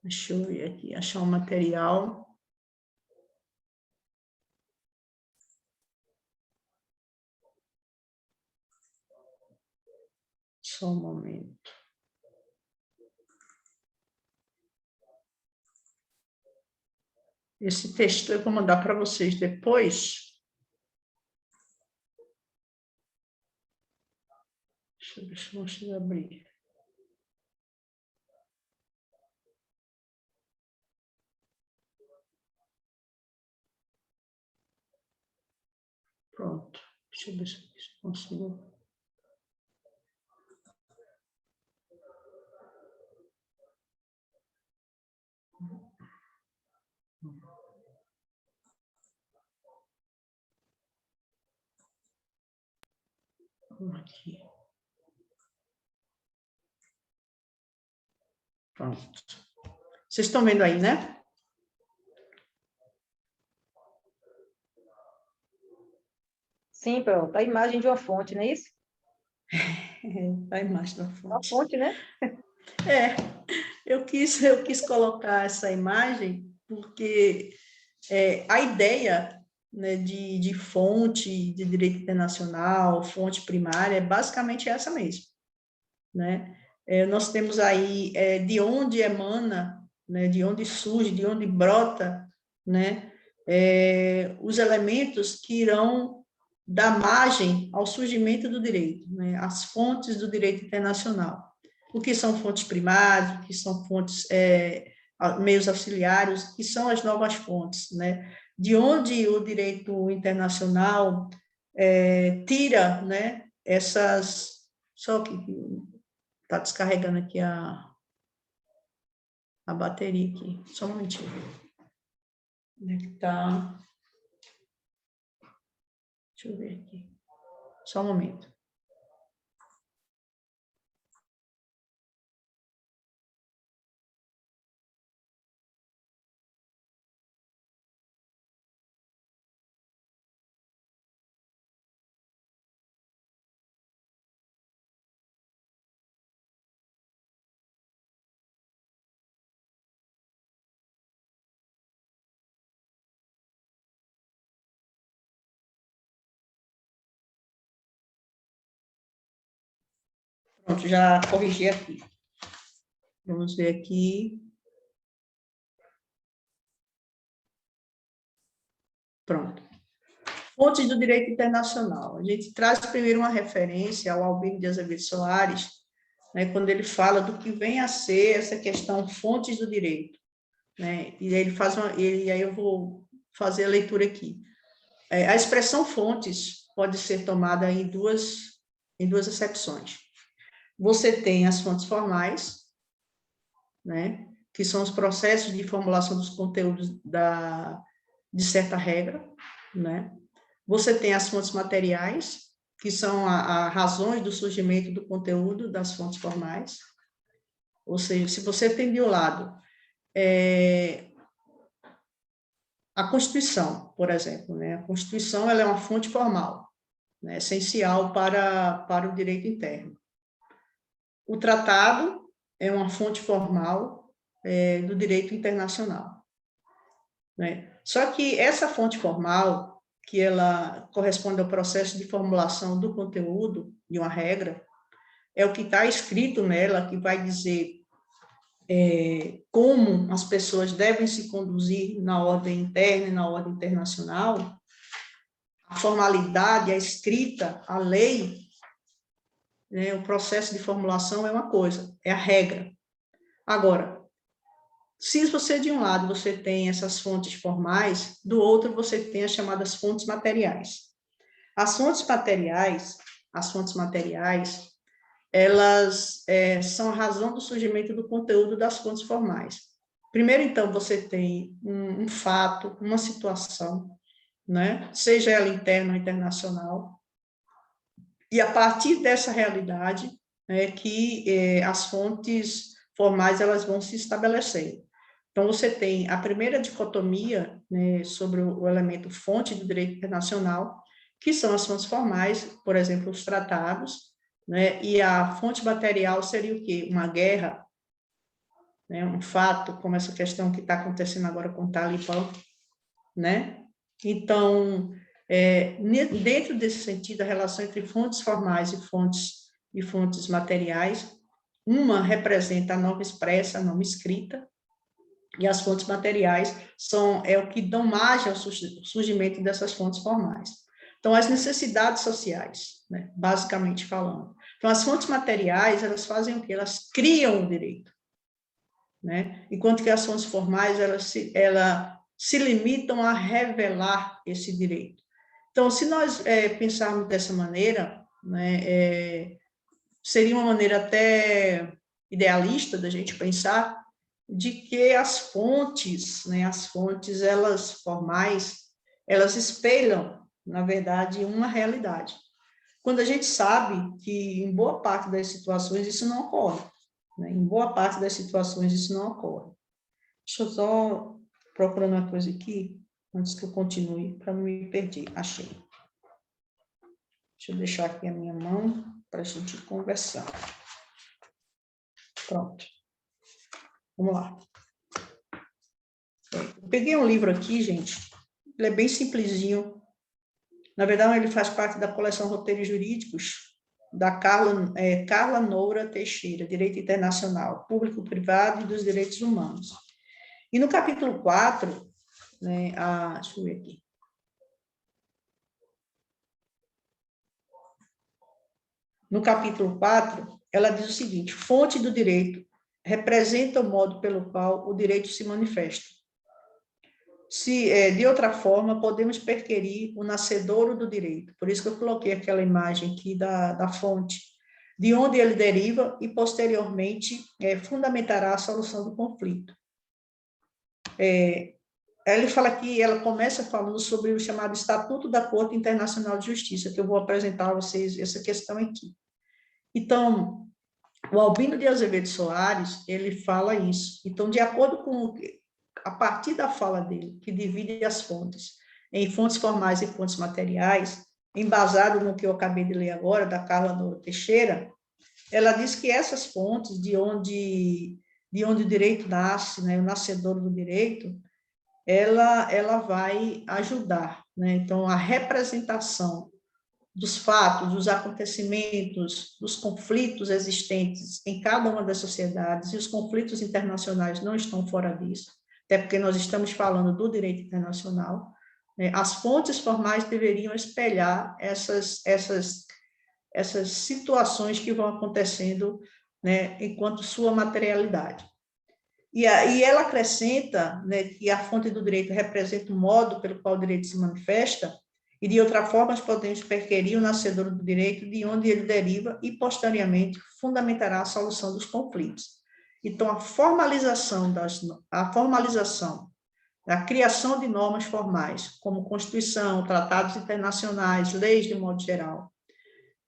[SPEAKER 1] Deixa eu ver aqui, achar um material. Só um momento. Esse texto eu vou mandar para vocês depois. Deixa eu ver se eu consigo abrir. Pronto. Deixa eu ver se eu consigo. Aqui. Pronto. Vocês estão vendo aí, né?
[SPEAKER 2] Sim, pronto. A imagem de uma fonte, não é isso?
[SPEAKER 1] A imagem da
[SPEAKER 2] Uma
[SPEAKER 1] fonte.
[SPEAKER 2] fonte, né?
[SPEAKER 1] Eu quis colocar essa imagem porque a ideia, né, de fonte de direito internacional, fonte primária, é basicamente essa mesmo, né? Nós temos aí de onde emana, né, de onde surge, de onde brota, né, os elementos que irão dar margem ao surgimento do direito, né, as fontes do direito internacional. O que são fontes primárias, o que são fontes, meios auxiliares, o que são as novas fontes, né? De onde o direito internacional tira, né, essas... Só que está descarregando aqui a bateria aqui. Só um momentinho. Onde é que está? Deixa eu ver aqui. Só um momento. Pronto, já corrigi aqui. Vamos ver aqui. Pronto. Fontes do direito internacional. A gente traz primeiro uma referência ao Albino de Azevedo Soares, né, quando ele fala do que vem a ser essa questão fontes do direito, né? E aí ele faz e aí eu vou fazer a leitura aqui. A expressão fontes pode ser tomada em duas acepções. Você tem as fontes formais, né, que são os processos de formulação dos conteúdos de certa regra, né? Você tem as fontes materiais, que são as razões do surgimento do conteúdo das fontes formais. Ou seja, se você tem de um lado a Constituição, por exemplo, né? A Constituição ela é uma fonte formal, né? Essencial para o direito interno. O tratado é uma fonte formal do direito internacional, né? Só que essa fonte formal, que ela corresponde ao processo de formulação do conteúdo de uma regra, é o que está escrito nela, que vai dizer como as pessoas devem se conduzir na ordem interna e na ordem internacional. A formalidade, a escrita, a lei, né, o processo de formulação é uma coisa, é a regra. Agora, se você, de um lado, você tem essas fontes formais, do outro, você tem as chamadas fontes materiais. As fontes materiais, elas são a razão do surgimento do conteúdo das fontes formais. Primeiro, então, você tem um fato, uma situação, né? Seja ela interna ou internacional, e a partir dessa realidade que as fontes formais elas vão se estabelecer. Então, você tem a primeira dicotomia, né, sobre o elemento fonte do direito internacional, que são as fontes formais, por exemplo, os tratados, né, e a fonte material seria o quê? Uma guerra, né, um fato, como essa questão que está acontecendo agora com o Talibã, né? Então, dentro desse sentido, a relação entre fontes formais e fontes materiais, uma representa a norma expressa, a norma escrita, e as fontes materiais é o que dão margem ao surgimento dessas fontes formais. Então, as necessidades sociais, né, basicamente falando. Então, as fontes materiais, elas fazem o quê? Elas criam o direito, né? Enquanto que as fontes formais, elas se limitam a revelar esse direito. Então, se nós pensarmos dessa maneira, né, seria uma maneira até idealista da gente pensar de que as fontes, né, elas formais, elas espelham, na verdade, uma realidade. Quando a gente sabe que, em boa parte das situações, isso não ocorre. Né? Em boa parte das situações, isso não ocorre. Deixa eu só procurar uma coisa aqui, antes que eu continue, para não me perder. Achei. Deixa eu deixar aqui a minha mão para a gente conversar. Pronto. Vamos lá. Eu peguei um livro aqui, gente. Ele é bem simplesinho. Na verdade, ele faz parte da coleção Roteiros Jurídicos, da Carla Noura Teixeira, Direito Internacional, Público-Privado e dos Direitos Humanos. E no capítulo 4, né, deixa eu ver aqui. No capítulo 4, ela diz o seguinte: fonte do direito representa o modo pelo qual o direito se manifesta. De outra forma, podemos perquirir o nascedouro do direito. Por isso que eu coloquei aquela imagem aqui da fonte, de onde ele deriva e, posteriormente, fundamentará a solução do conflito. Ele fala aqui, ela começa falando sobre o chamado Estatuto da Corte Internacional de Justiça, que eu vou apresentar a vocês essa questão aqui. Então, o Albino de Azevedo Soares, ele fala isso. Então, de acordo com a partir da fala dele, que divide as fontes em fontes formais e fontes materiais, embasado no que eu acabei de ler agora, da Carla Noura Teixeira, ela diz que essas fontes, de onde o direito nasce, né, o nascedor do direito, ela vai ajudar, né? Então, a representação dos fatos, dos acontecimentos, dos conflitos existentes em cada uma das sociedades, e os conflitos internacionais não estão fora disso, até porque nós estamos falando do direito internacional, né? As fontes formais deveriam espelhar essas situações que vão acontecendo, né, enquanto sua materialidade. E ela acrescenta, né, que a fonte do direito representa o modo pelo qual o direito se manifesta, e de outra forma podemos perquirir o nascedor do direito, de onde ele deriva, e posteriormente fundamentará a solução dos conflitos. Então, a formalização, a criação de normas formais, como Constituição, tratados internacionais, leis de modo geral,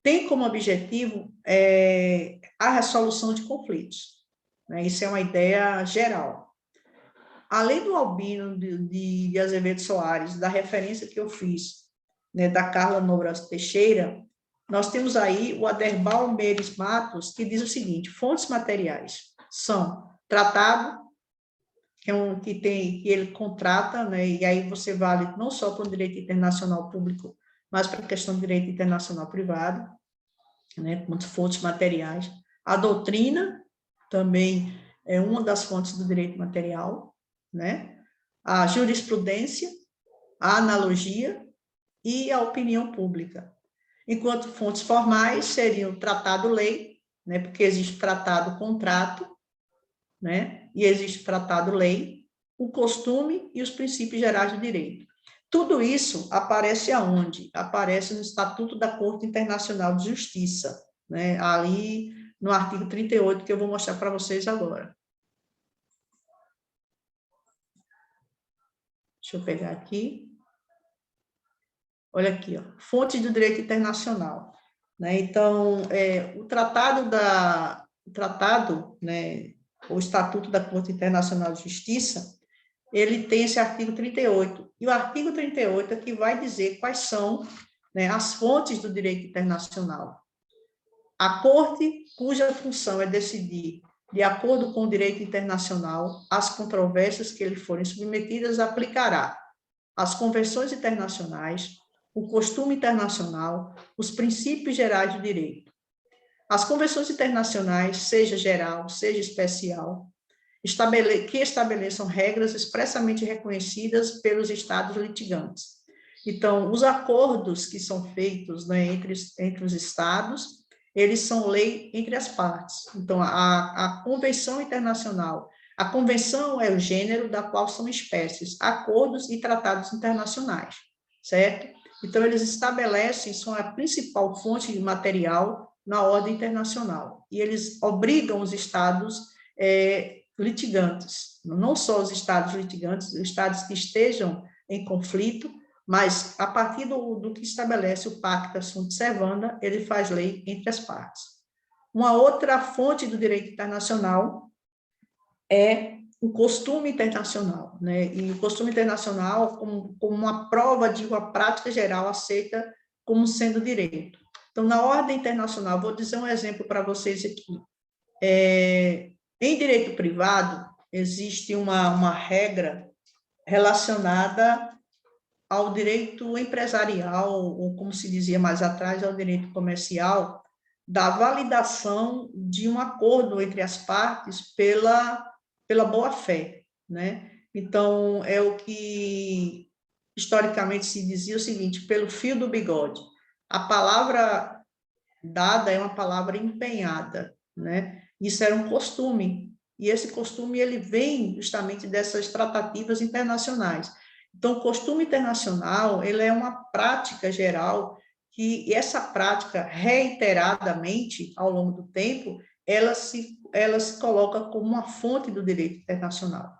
[SPEAKER 1] tem como objetivo a resolução de conflitos, né? Isso é uma ideia geral. Além do Albino de Azevedo Soares, da referência que eu fiz, né, da Carla Noura Teixeira, nós temos aí o Aderbal Meires Matos, que diz o seguinte: fontes materiais são tratado, que ele contrata, né, e aí você vale não só para o direito internacional público, mas para a questão do direito internacional privado, né, com fontes materiais. A doutrina também é uma das fontes do direito material, né? A jurisprudência, a analogia e a opinião pública. Enquanto fontes formais seriam o tratado-lei, né, porque existe tratado-contrato, né, e existe tratado-lei, o costume e os princípios gerais do direito. Tudo isso aparece aonde? Aparece no Estatuto da Corte Internacional de Justiça, né, ali no artigo 38, que eu vou mostrar para vocês agora. Deixa eu pegar aqui. Olha aqui, ó, fontes do direito internacional, né? Então, o tratado, né, o Estatuto da Corte Internacional de Justiça, ele tem esse artigo 38, e o artigo 38 é que vai dizer quais são, né, as fontes do direito internacional. A Corte, cuja função é decidir, de acordo com o direito internacional, as controvérsias que lhe forem submetidas, aplicará as convenções internacionais, o costume internacional, os princípios gerais do direito. As convenções internacionais, seja geral, seja especial, que estabeleçam regras expressamente reconhecidas pelos estados litigantes. Então, os acordos que são feitos, né, entre os estados, eles são lei entre as partes. Então, a Convenção Internacional, a convenção é o gênero da qual são espécies, acordos e tratados internacionais, certo? Então, eles estabelecem, são a principal fonte de material na ordem internacional, e eles obrigam os estados litigantes, não só os estados litigantes, os estados que estejam em conflito, mas a partir do que estabelece o Pacta Sunt Servanda, ele faz lei entre as partes. Uma outra fonte do direito internacional é o costume internacional, né? E o costume internacional como uma prova de uma prática geral aceita como sendo direito. Então, na ordem internacional, vou dizer um exemplo para vocês aqui. Em direito privado, existe uma regra relacionada ao direito empresarial, ou como se dizia mais atrás, ao direito comercial, da validação de um acordo entre as partes pela boa-fé, né? Então, é o que historicamente se dizia o seguinte: pelo fio do bigode. A palavra dada é uma palavra empenhada, né? Isso era um costume, e esse costume ele vem justamente dessas tratativas internacionais. Então, o costume internacional, ele é uma prática geral, e essa prática, reiteradamente, ao longo do tempo, ela se coloca como uma fonte do direito internacional.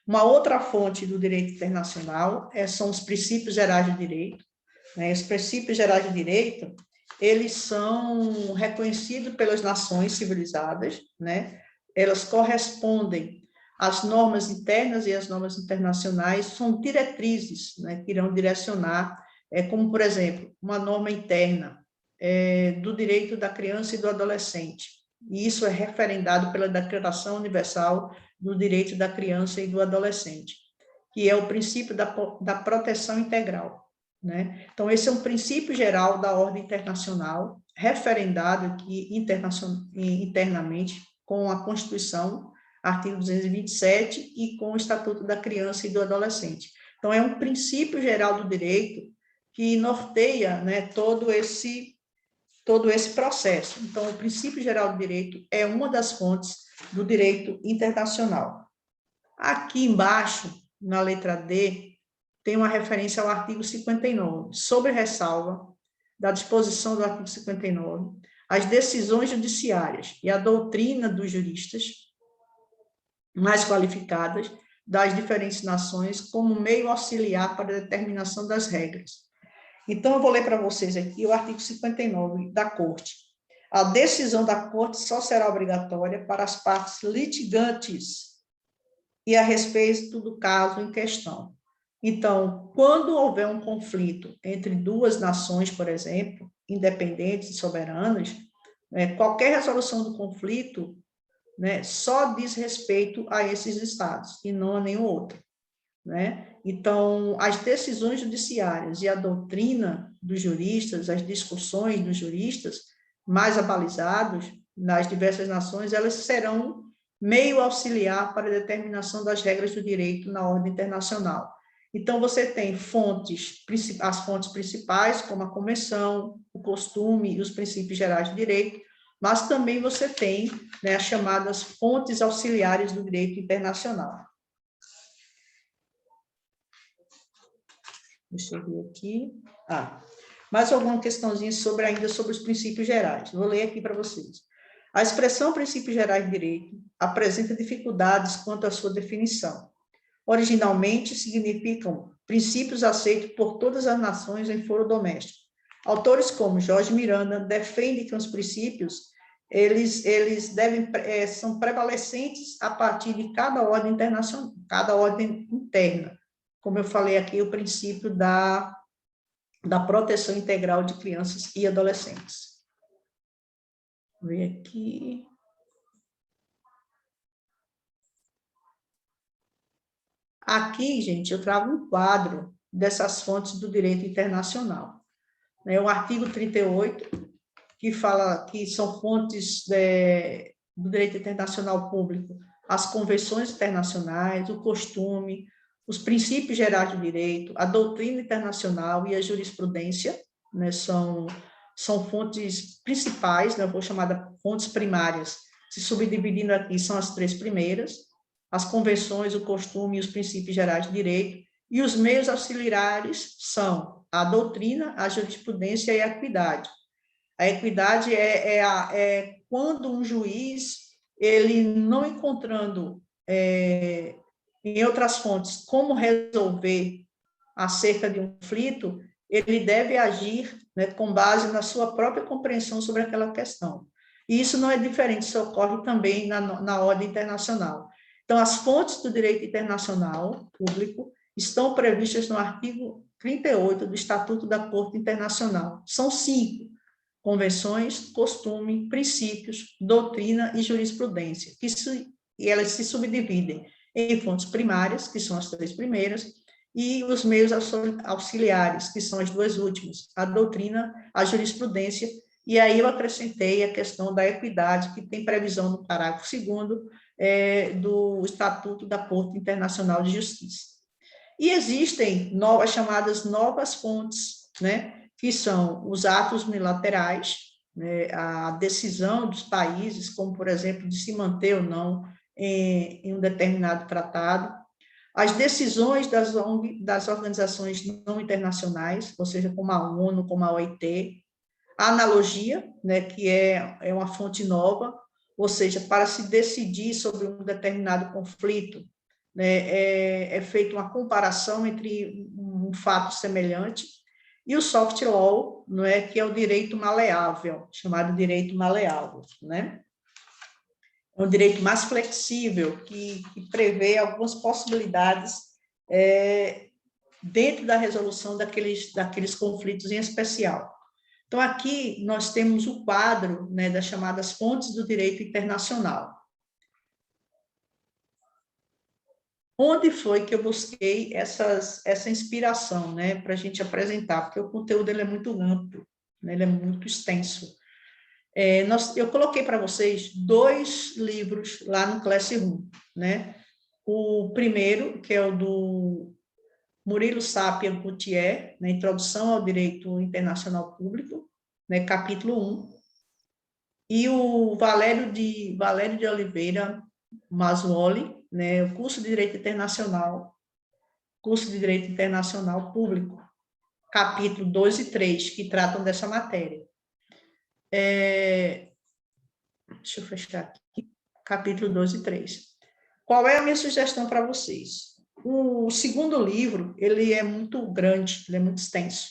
[SPEAKER 1] Uma outra fonte do direito internacional são os princípios gerais do direito, né? Os princípios gerais do direito, eles são reconhecidos pelas nações civilizadas, né? Elas correspondem às normas internas e às normas internacionais, são diretrizes, né, que irão direcionar, como, por exemplo, uma norma interna do direito da criança e do adolescente, e isso é referendado pela Declaração Universal do Direito da Criança e do Adolescente, que é o princípio da proteção integral. né? Então, esse é um princípio geral da ordem internacional, referendado aqui internamente com a Constituição, artigo 227, e com o Estatuto da Criança e do Adolescente. Então, é um princípio geral do direito que norteia, né, todo esse processo. Então, o princípio geral do direito é uma das fontes do direito internacional. Aqui embaixo, na letra D, tem uma referência ao artigo 59, sobre ressalva da disposição do artigo 59, as decisões judiciárias e a doutrina dos juristas mais qualificadas das diferentes nações como meio auxiliar para a determinação das regras. Então, eu vou ler para vocês aqui o artigo 59 da Corte. A decisão da Corte só será obrigatória para as partes litigantes e a respeito do caso em questão. Então, quando houver um conflito entre duas nações, por exemplo, independentes e soberanas, né, qualquer resolução do conflito, né, só diz respeito a esses estados e não a nenhum outro, né? Então, as decisões judiciárias e a doutrina dos juristas, as discussões dos juristas mais abalizados nas diversas nações, elas serão meio auxiliar para a determinação das regras do direito na ordem internacional. Então, você tem as fontes principais, como a convenção, o costume e os princípios gerais de direito, mas também você tem, né, as chamadas fontes auxiliares do direito internacional. Deixa eu ver aqui. Mais alguma questãozinha ainda sobre os princípios gerais. Vou ler aqui para vocês. A expressão princípios gerais de direito apresenta dificuldades quanto à sua definição. Originalmente, significam princípios aceitos por todas as nações em foro doméstico. Autores como Jorge Miranda defendem que os princípios eles são prevalecentes a partir de cada ordem internacional, cada ordem interna. Como eu falei aqui, o princípio da proteção integral de crianças e adolescentes. Vou ver aqui. Aqui, gente, eu trago um quadro dessas fontes do direito internacional. É o artigo 38, que fala que são fontes do direito internacional público, as convenções internacionais, o costume, os princípios gerais do direito, a doutrina internacional e a jurisprudência, né, são fontes principais, né, eu vou chamar de fontes primárias, se subdividindo aqui, são as três primeiras, as convenções, o costume e os princípios gerais de direito, e os meios auxiliares são a doutrina, a jurisprudência e a equidade. A equidade é quando um juiz, ele não encontrando em outras fontes como resolver acerca de um conflito, ele deve agir, né, com base na sua própria compreensão sobre aquela questão. E isso não é diferente, isso ocorre também na ordem internacional. Então, as fontes do direito internacional público estão previstas no artigo 38 do Estatuto da Corte Internacional. São 5: convenções, costume, princípios, doutrina e jurisprudência, e elas se subdividem em fontes primárias, que são as três primeiras, e os meios auxiliares, que são as duas últimas, a doutrina, a jurisprudência, e aí eu acrescentei a questão da equidade, que tem previsão no parágrafo 2º do Estatuto da Corte Internacional de Justiça. E existem chamadas novas fontes, né, que são os atos unilaterais, né, a decisão dos países, como, por exemplo, de se manter ou não em um determinado tratado, as decisões das organizações não internacionais, ou seja, como a ONU, como a OIT, a analogia, né, que é uma fonte nova, ou seja, para se decidir sobre um determinado conflito, né, é feita uma comparação entre um fato semelhante, e o soft law, não é, que é o direito maleável, chamado direito maleável, né? É um direito mais flexível, que prevê algumas possibilidades dentro da resolução daqueles conflitos em especial. Então, aqui nós temos o quadro, né, das chamadas fontes do direito internacional. onde foi que eu busquei essa inspiração, né, para a gente apresentar, porque o conteúdo ele é muito amplo, né, ele é muito extenso. Eu coloquei para vocês 2 livros lá no Classroom, né? O primeiro, que é o do Murilo Sapia Gutierrez, né, Introdução ao Direito Internacional Público, né, capítulo 1, e o Valério de Oliveira Massuoli, né, o curso de Direito Internacional Público, capítulo 2 e 3, que tratam dessa matéria. Deixa eu fechar aqui, capítulo 2 e 3. Qual é a minha sugestão para vocês? O segundo livro, ele é muito grande, ele é muito extenso.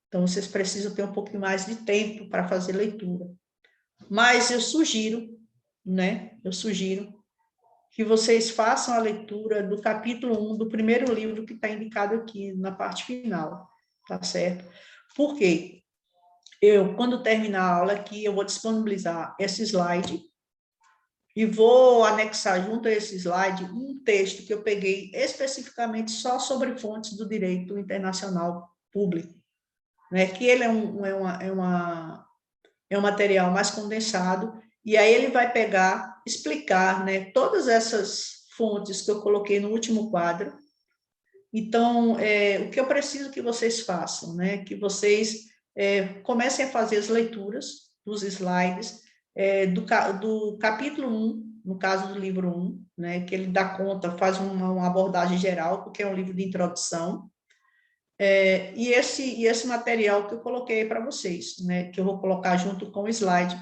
[SPEAKER 1] Então, vocês precisam ter um pouquinho mais de tempo para fazer leitura. Mas eu sugiro, né? Eu sugiro que vocês façam a leitura do capítulo 1 do primeiro livro que está indicado aqui na parte final, tá certo? Por quê? Quando terminar a aula aqui, eu vou disponibilizar esse slide e vou anexar junto a esse slide um texto que eu peguei especificamente só sobre fontes do direito internacional público, né? Que ele é um material mais condensado, e aí ele vai pegar, explicar, né, todas essas fontes que eu coloquei no último quadro. Então, o que eu preciso que vocês façam, né, que vocês comecem a fazer as leituras dos slides, do capítulo 1, no caso do livro 1, né, que ele dá conta, faz uma abordagem geral, porque é um livro de introdução, e esse material que eu coloquei para vocês, né, que eu vou colocar junto com o slide,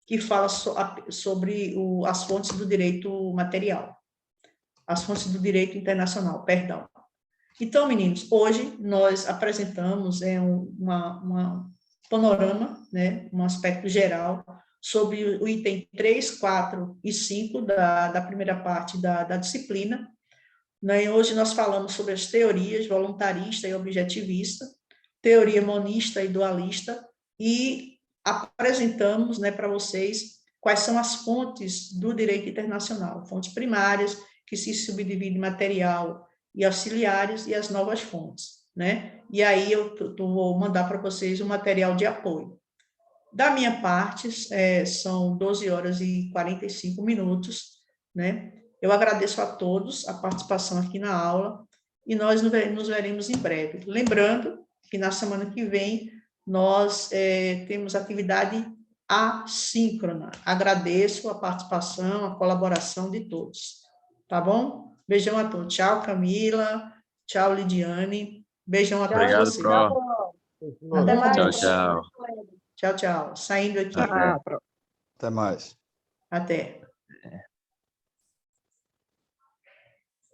[SPEAKER 1] que fala sobre as fontes do direito material, as fontes do direito internacional, perdão. Então, meninos, hoje nós apresentamos uma panorama, né, um aspecto geral, sobre o item 3, 4 e 5 da primeira parte da disciplina. Né? Hoje nós falamos sobre as teorias voluntarista e objetivista, teoria monista e dualista, e apresentamos, né, para vocês quais são as fontes do direito internacional, fontes primárias, que se subdividem em material e auxiliares, e as novas fontes, né? E aí eu vou mandar para vocês um material de apoio. Da minha parte, são 12 horas e 45 minutos, né? Eu agradeço a todos a participação aqui na aula, e nós nos veremos em breve. Lembrando que na semana que vem nós temos atividade assíncrona. Agradeço a participação, a colaboração de todos. Tá bom? Beijão a todos. Tchau, Camila. Tchau, Lidiane. Beijão a todos vocês.
[SPEAKER 4] Pro.
[SPEAKER 2] Até mais.
[SPEAKER 4] Tchau, tchau.
[SPEAKER 1] Tchau, tchau. Saindo aqui.
[SPEAKER 4] Até mais.
[SPEAKER 1] Até.